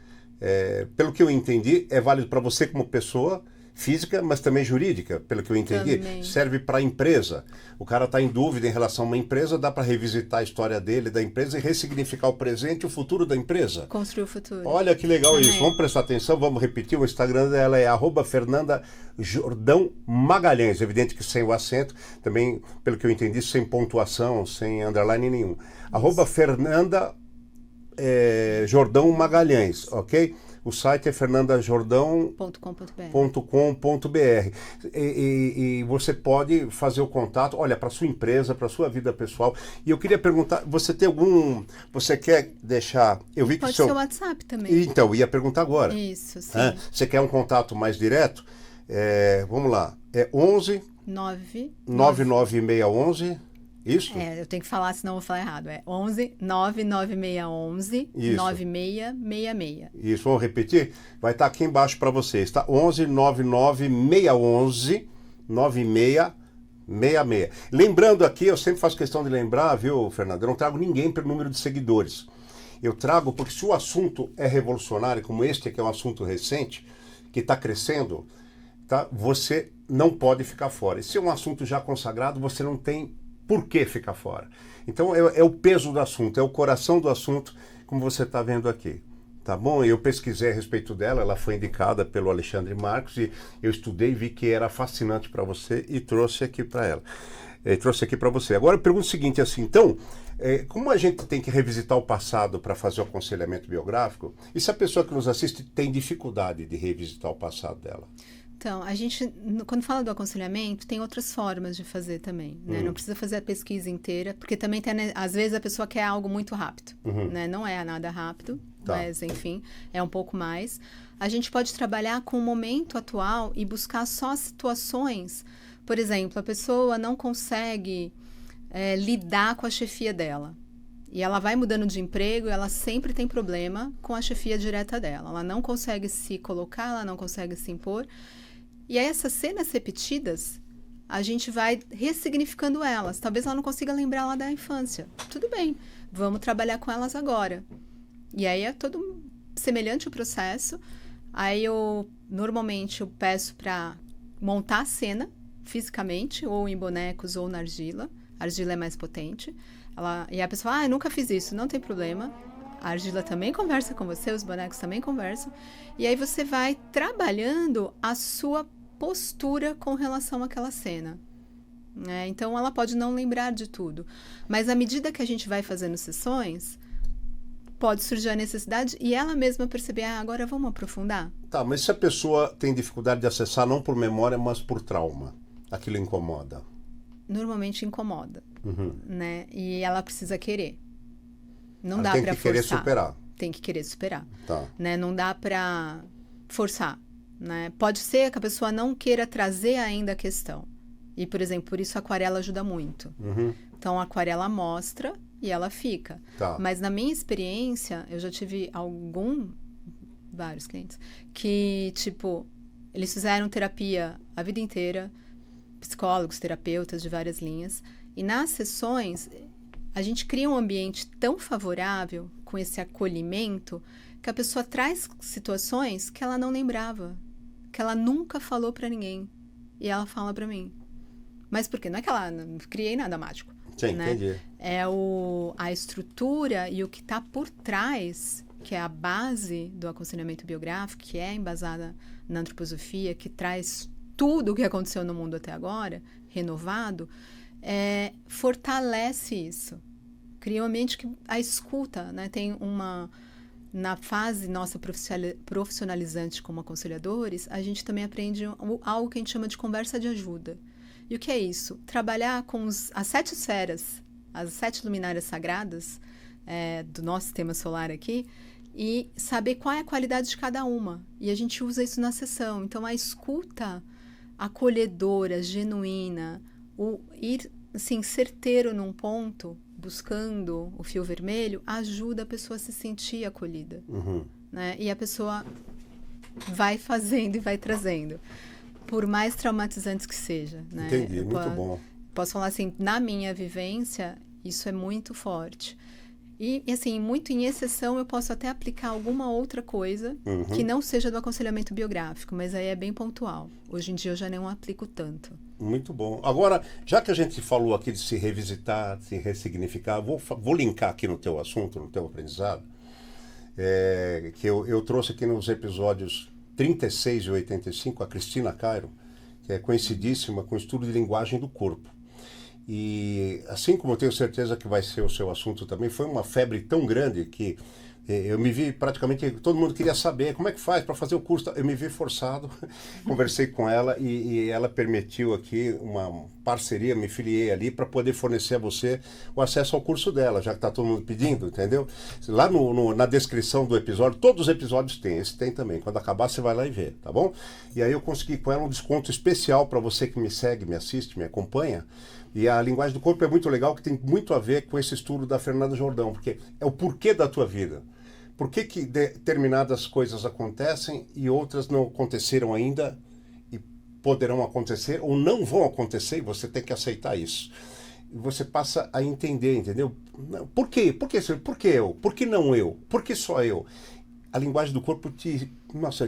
pelo que eu entendi, é válido para você como pessoa física, mas também jurídica, pelo que eu entendi. Também. Serve para a empresa. O cara está em dúvida em relação a uma empresa, dá para revisitar a história dele, da empresa, e ressignificar o presente e o futuro da empresa. Construir o futuro. Olha que legal Também. isso. Vamos prestar atenção, vamos repetir. O Instagram dela é @Fernanda Jordão Magalhães. Evidente que sem o acento, também, pelo que eu entendi, sem pontuação, sem underline nenhum. @Fernanda Jordão Magalhães, ok? O site é fernandajordão.com.br. E você pode fazer o contato, olha, para sua empresa, para sua vida pessoal. E eu queria perguntar, você tem algum... Você quer deixar... Eu vi que Pode ser o WhatsApp também. Então, ia perguntar agora. Isso, sim. Você quer um contato mais direto? Vamos lá. É 11 99611... Isso? Eu tenho que falar, senão eu vou falar errado. É 11 99611 9666. Isso, vamos repetir? Vai estar aqui embaixo para vocês, tá? 11 99611 9666. Lembrando aqui, eu sempre faço questão de lembrar, viu, Fernando? Eu não trago ninguém pelo número de seguidores. Eu trago porque se o assunto é revolucionário, como este, que é um assunto recente, que está crescendo, tá? Você não pode ficar fora. E se é um assunto já consagrado, você não tem por que ficar fora? Então é o peso do assunto, é o coração do assunto, como você está vendo aqui. Tá bom? Eu pesquisei a respeito dela, ela foi indicada pelo Alexandre Marcos e eu estudei, vi que era fascinante para você e trouxe aqui para ela. Trouxe aqui para você. Agora eu pergunto o seguinte, assim, então, como a gente tem que revisitar o passado para fazer o aconselhamento biográfico, e se a pessoa que nos assiste tem dificuldade de revisitar o passado dela? Então, a gente, quando fala do aconselhamento, tem outras formas de fazer também, né? Não precisa fazer a pesquisa inteira, porque também tem, às vezes a pessoa quer algo muito rápido, né? Não é nada rápido, mas enfim, é um pouco mais. A gente pode trabalhar com o momento atual e buscar só situações. Por exemplo, a pessoa não consegue lidar com a chefia dela. E ela vai mudando de emprego e ela sempre tem problema com a chefia direta dela. Ela não consegue se colocar, ela não consegue se impor. E aí essas cenas repetidas, a gente vai ressignificando elas. Talvez ela não consiga lembrar lá da infância. Tudo bem, vamos trabalhar com elas agora. E aí é todo semelhante o processo. Aí normalmente eu peço para montar a cena fisicamente, ou em bonecos ou na argila. A argila é mais potente. E a pessoa, eu nunca fiz isso, não tem problema. A argila também conversa com você, os bonecos também conversam. E aí você vai trabalhando a sua postura com relação àquela cena. Então, ela pode não lembrar de tudo. Mas à medida que a gente vai fazendo sessões, pode surgir a necessidade e ela mesma perceber, agora vamos aprofundar. Tá, mas se a pessoa tem dificuldade de acessar não por memória, mas por trauma, aquilo incomoda? Normalmente incomoda, né? E ela precisa querer. Não ela dá para forçar. Tem que querer superar. Tem que querer superar. Tá. Né? Não dá para forçar. Né? Pode ser que a pessoa não queira trazer ainda a questão. E, por exemplo, por isso a aquarela ajuda muito. Então, a aquarela mostra e ela fica. Tá. Mas, na minha experiência, eu já tive vários clientes, que, tipo, eles fizeram terapia a vida inteira, psicólogos, terapeutas de várias linhas, e nas sessões a gente cria um ambiente tão favorável com esse acolhimento que a pessoa traz situações que ela não lembrava, que ela nunca falou para ninguém, e ela fala para mim. Mas por quê? Não é que ela não criei nada mágico. Sim, né? entendi. É a estrutura e o que está por trás, que é a base do aconselhamento biográfico, que é embasada na antroposofia, que traz tudo o que aconteceu no mundo até agora, renovado, fortalece isso. Cria um ambiente que a escuta, né? Tem na fase nossa profissionalizante como aconselhadores, a gente também aprende algo que a gente chama de conversa de ajuda. E o que é isso? Trabalhar com as 7 esferas, as 7 luminárias sagradas do nosso sistema solar aqui, e saber qual é a qualidade de cada uma. E a gente usa isso na sessão. Então, a escuta acolhedora, genuína, o ir assim, certeiro num ponto, buscando o fio vermelho, ajuda a pessoa a se sentir acolhida. Né? E a pessoa vai fazendo e vai trazendo. Por mais traumatizantes que seja. Né? Entendi, muito bom. Posso falar assim, na minha vivência, isso é muito forte. E assim, muito em exceção, eu posso até aplicar alguma outra coisa que não seja do aconselhamento biográfico, mas aí é bem pontual. Hoje em dia eu já não aplico tanto. Muito bom. Agora, já que a gente falou aqui de se revisitar, de se ressignificar, vou linkar aqui no teu assunto, no teu aprendizado, que eu trouxe aqui nos episódios 36 e 85 a Cristina Cairo, que é conhecidíssima com o estudo de linguagem do corpo. E assim como eu tenho certeza que vai ser o seu assunto também, foi uma febre tão grande que eu me vi praticamente, todo mundo queria saber como é que faz para fazer o curso. Eu me vi forçado, conversei com ela e ela permitiu aqui uma parceria, me filiei ali para poder fornecer a você o acesso ao curso dela, já que está todo mundo pedindo, entendeu? Lá na descrição do episódio, todos os episódios tem, esse tem também. Quando acabar você vai lá e vê, tá bom? E aí eu consegui com ela um desconto especial para você que me segue, me assiste, me acompanha. E a linguagem do corpo é muito legal, que tem muito a ver com esse estudo da Fernanda Jordão, porque é o porquê da tua vida. Por que determinadas coisas acontecem e outras não aconteceram ainda e poderão acontecer ou não vão acontecer, e você tem que aceitar isso. E você passa a entender, entendeu? Por quê? Por que eu? Por que não eu? Por que só eu? A linguagem do corpo te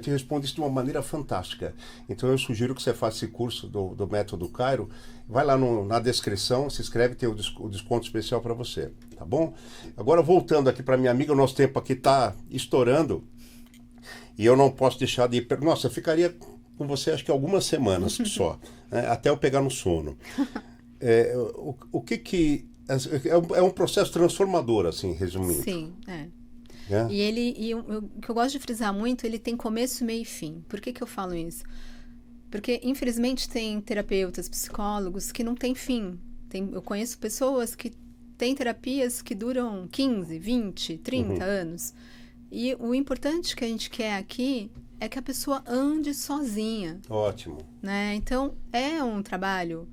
responde isso de uma maneira fantástica. Então eu sugiro que você faça esse curso do Método Cairo. Vai lá na descrição, se inscreve, tem o desconto especial para você, tá bom? Agora voltando aqui para minha amiga, o nosso tempo aqui está estourando e eu não posso deixar de ir... Nossa, eu ficaria com você acho que algumas semanas só, né? Até eu pegar no sono. É um processo transformador, assim, resumindo. Sim, é. E o que eu gosto de frisar muito, ele tem começo, meio e fim. Por que eu falo isso? Porque, infelizmente, tem terapeutas, psicólogos que não têm fim. Eu conheço pessoas que têm terapias que duram 15, 20, 30 anos. E o importante que a gente quer aqui é que a pessoa ande sozinha. Ótimo. Né? Então, é um trabalho,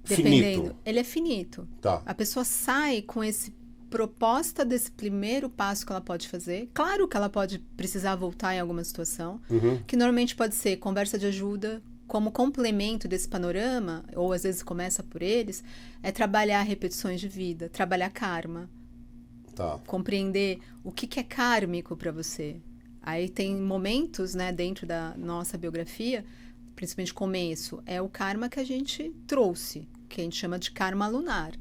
dependendo... Finito. Ele é finito. Tá. A pessoa sai com esse proposta desse primeiro passo que ela pode fazer. Claro que ela pode precisar voltar em alguma situação, que normalmente pode ser conversa de ajuda, como complemento desse panorama, ou às vezes começa por eles, é trabalhar repetições de vida, trabalhar karma. Tá. Compreender o que é kármico para você. Aí tem momentos, né, dentro da nossa biografia, principalmente começo, é o karma que a gente trouxe, que a gente chama de karma lunar.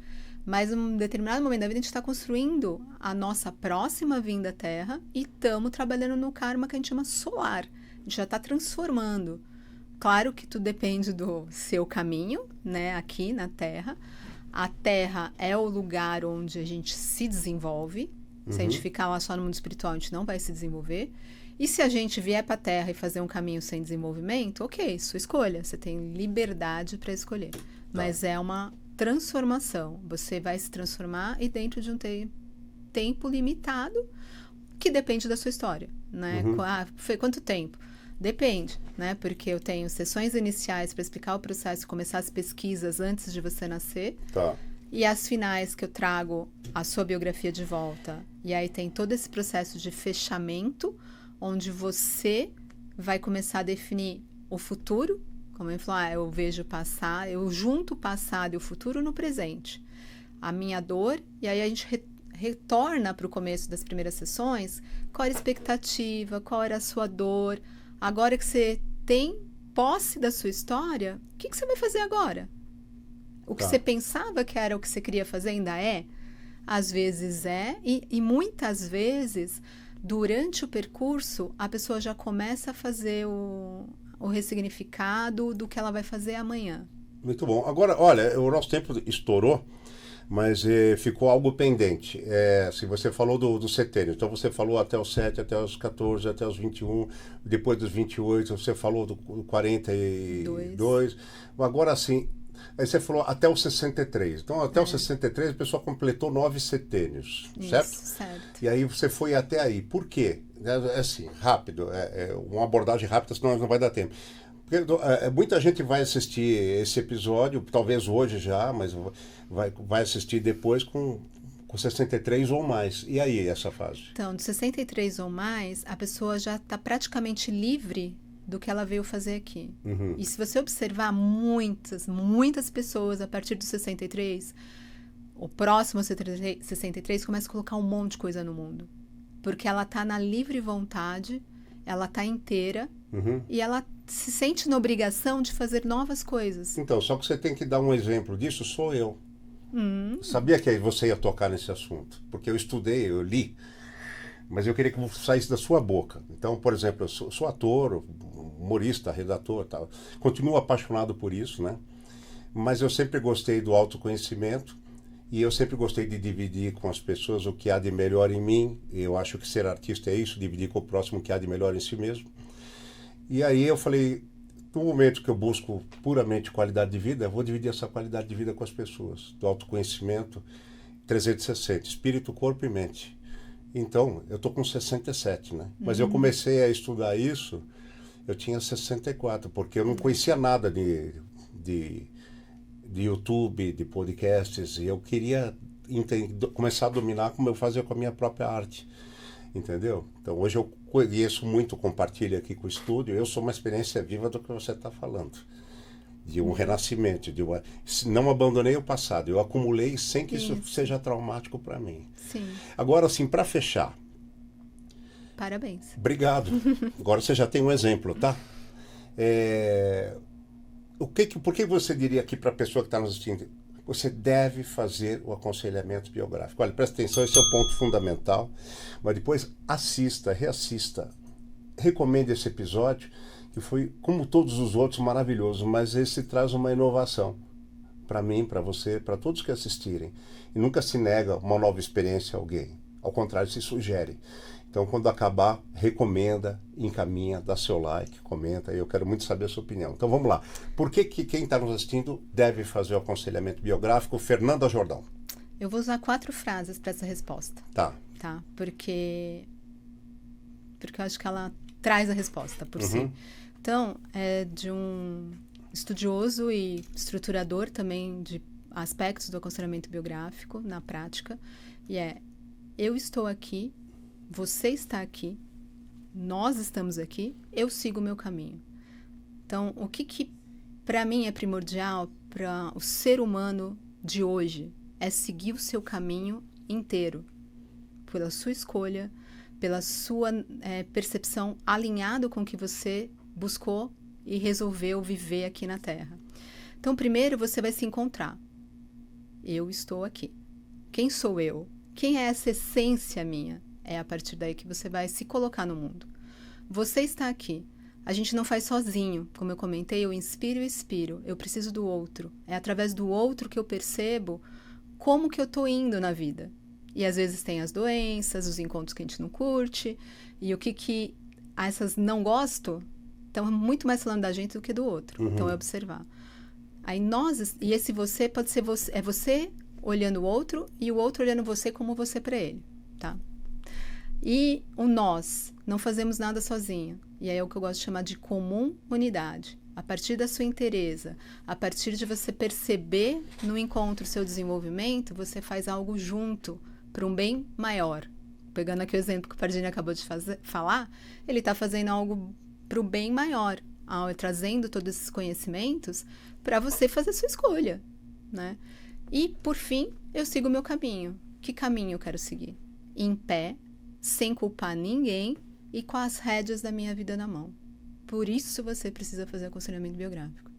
Mas em um determinado momento da vida a gente está construindo a nossa próxima vinda à Terra e estamos trabalhando no karma que a gente chama solar. A gente já está transformando. Claro que tudo depende do seu caminho, né, aqui na Terra. A Terra é o lugar onde a gente se desenvolve. Se a gente ficar lá só no mundo espiritual, a gente não vai se desenvolver. E se a gente vier para a Terra e fazer um caminho sem desenvolvimento, ok, sua escolha. Você tem liberdade para escolher. Tá. Mas é uma transformação. Você vai se transformar e dentro de um tempo limitado, que depende da sua história, né? Foi quanto tempo? Depende, né? Porque eu tenho sessões iniciais para explicar o processo e começar as pesquisas antes de você nascer. Tá. E as finais que eu trago a sua biografia de volta. E aí tem todo esse processo de fechamento, onde você vai começar a definir o futuro. Como ele falou, eu vejo o passado, eu junto o passado e o futuro no presente. A minha dor, e aí a gente retorna para o começo das primeiras sessões, qual era a expectativa, qual era a sua dor. Agora que você tem posse da sua história, o que você vai fazer agora? O que você pensava que era o que você queria fazer ainda é? Às vezes é, e muitas vezes, durante o percurso, a pessoa já começa a fazer o ressignificado do que ela vai fazer amanhã. Muito bom. Agora, olha, o nosso tempo estourou, mas ficou algo pendente. Se você falou do setênio, então você falou até os 7, até os 14, até os 21, depois dos 28, você falou do 42. Agora sim, aí você falou até os 63. Então, até os 63, a pessoa completou 9 setênios, certo? Certo. E aí você foi até aí. Por quê? É assim, rápido, uma abordagem rápida, senão não vai dar tempo. Porque, muita gente vai assistir esse episódio, talvez hoje já, mas vai assistir depois com 63 ou mais. E aí, essa fase? Então, de 63 ou mais, a pessoa já está praticamente livre do que ela veio fazer aqui. E se você observar muitas pessoas a partir dos 63, o próximo 63 começa a colocar um monte de coisa no mundo. Porque ela tá na livre vontade, ela tá inteira e ela se sente na obrigação de fazer novas coisas. Então, só que você tem que dar um exemplo disso, sou eu. Sabia que você ia tocar nesse assunto, porque eu estudei, eu li, mas eu queria que saísse da sua boca. Então, por exemplo, eu sou ator, humorista, redator, tal. Continuo apaixonado por isso, né? Mas eu sempre gostei do autoconhecimento e eu sempre gostei de dividir com as pessoas o que há de melhor em mim. Eu acho que ser artista é isso, dividir com o próximo o que há de melhor em si mesmo. E aí eu falei, no momento que eu busco puramente qualidade de vida, eu vou dividir essa qualidade de vida com as pessoas, do autoconhecimento 360, espírito, corpo e mente. Então, eu estou com 67, né? Mas eu comecei a estudar isso, eu tinha 64, porque eu não conhecia nada de YouTube, de podcasts, e eu queria começar a dominar como eu fazia com a minha própria arte, entendeu? Então, hoje eu conheço muito, compartilho aqui com o estúdio, eu sou uma experiência viva do que você está falando, de um renascimento, não abandonei o passado, eu acumulei sem que isso seja traumático para mim. Sim. Agora, assim, para fechar... Parabéns. Obrigado. Agora você já tem um exemplo, tá? Por que você diria aqui para a pessoa que está nos assistindo, você deve fazer o aconselhamento biográfico? Olha, presta atenção, esse é o ponto fundamental, mas depois assista, reassista, recomende esse episódio, que foi, como todos os outros, maravilhoso, mas esse traz uma inovação para mim, para você, para todos que assistirem. E nunca se nega uma nova experiência a alguém, ao contrário, se sugere. Então, quando acabar, recomenda, encaminha, dá seu like, comenta, eu quero muito saber a sua opinião. Então, vamos lá. Por que quem está nos assistindo deve fazer o aconselhamento biográfico? Fernanda Jordão. Eu vou usar 4 frases para essa resposta. Tá. Porque eu acho que ela traz a resposta por si. Então, é de um estudioso e estruturador também de aspectos do aconselhamento biográfico na prática, e eu estou aqui, você está aqui, nós estamos aqui, eu sigo o meu caminho. Então, o que para mim é primordial para o ser humano de hoje é seguir o seu caminho inteiro, pela sua escolha, pela sua percepção alinhado com o que você buscou e resolveu viver aqui na Terra. Então, primeiro você vai se encontrar. Eu estou aqui. Quem sou eu? Quem é essa essência minha? É a partir daí que você vai se colocar no mundo. Você está aqui. A gente não faz sozinho. Como eu comentei, eu inspiro e expiro. Eu preciso do outro. É através do outro que eu percebo como que eu estou indo na vida. E às vezes tem as doenças, os encontros que a gente não curte. E o que essas não gosto, então é muito mais falando da gente do que do outro. Então é observar. Aí e esse você pode ser você, é você olhando o outro e o outro olhando você como você para ele, tá? E o nós, não fazemos nada sozinho. E aí é o que eu gosto de chamar de comum unidade. A partir da sua inteireza, a partir de você perceber no encontro o seu desenvolvimento, você faz algo junto para um bem maior. Pegando aqui o exemplo que o Pardini acabou de falar, ele está fazendo algo para o bem maior, trazendo todos esses conhecimentos para você fazer a sua escolha, né? E, por fim, eu sigo o meu caminho. Que caminho eu quero seguir? Em pé, sem culpar ninguém e com as rédeas da minha vida na mão. Por isso você precisa fazer aconselhamento biográfico.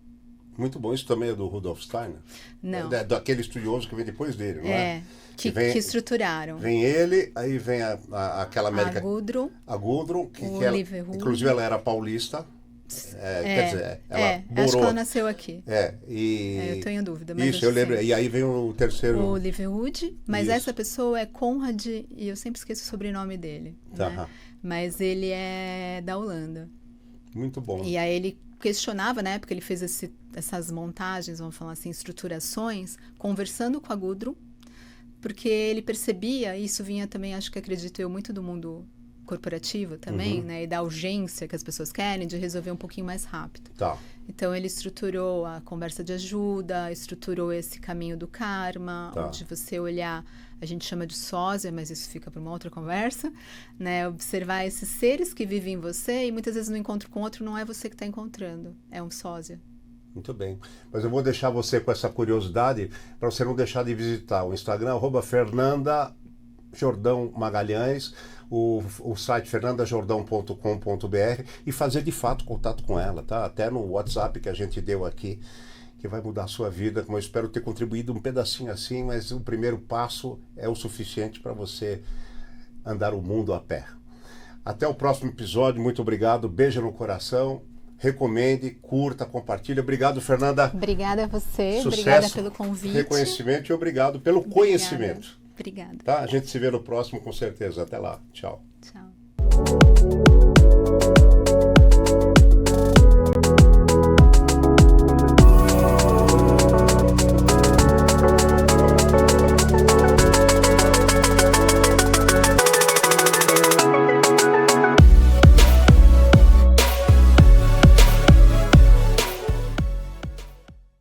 Muito bom. Isso também é do Rudolf Steiner? Não. Daquele estudioso que vem depois dele, não é? Que estruturaram. Vem ele, aí vem aquela América... A Gudrun, Liverpool. Inclusive ela era paulista. Quer dizer, ela morou... acho que ela nasceu aqui. Eu tenho dúvida. Mas isso, eu lembro. E aí vem o terceiro... O Liverwood, mas isso. Essa pessoa é Conrad, e eu sempre esqueço o sobrenome dele. Né? Mas ele é da Holanda. Muito bom. E aí ele questionava, né, porque ele fez essas montagens, vamos falar assim, estruturações, conversando com a Gudrun, porque ele percebia, e isso vinha também, acho que acredito eu, muito do mundo corporativo também, né, e da urgência que as pessoas querem de resolver um pouquinho mais rápido. Tá. Então ele estruturou a conversa de ajuda, estruturou esse caminho do karma, onde você olhar, a gente chama de sósia, mas isso fica para uma outra conversa, né? Observar esses seres que vivem em você e muitas vezes no encontro com outro não é você que está encontrando, é um sósia. Muito bem. Mas eu vou deixar você com essa curiosidade para você não deixar de visitar o Instagram, @Fernanda Jordão Magalhães, o site fernandajordão.com.br e fazer de fato contato com ela, tá? Até no WhatsApp que a gente deu aqui, que vai mudar a sua vida, como eu espero ter contribuído um pedacinho assim, mas o primeiro passo é o suficiente para você andar o mundo a pé. Até o próximo episódio, muito obrigado, beijo no coração, recomende, curta, compartilhe. Obrigado, Fernanda. Obrigada a você, Sucesso, obrigada pelo convite. Reconhecimento e obrigado pelo conhecimento. Obrigada. Tá? A gente se vê no próximo com certeza. Até lá. Tchau. Tchau.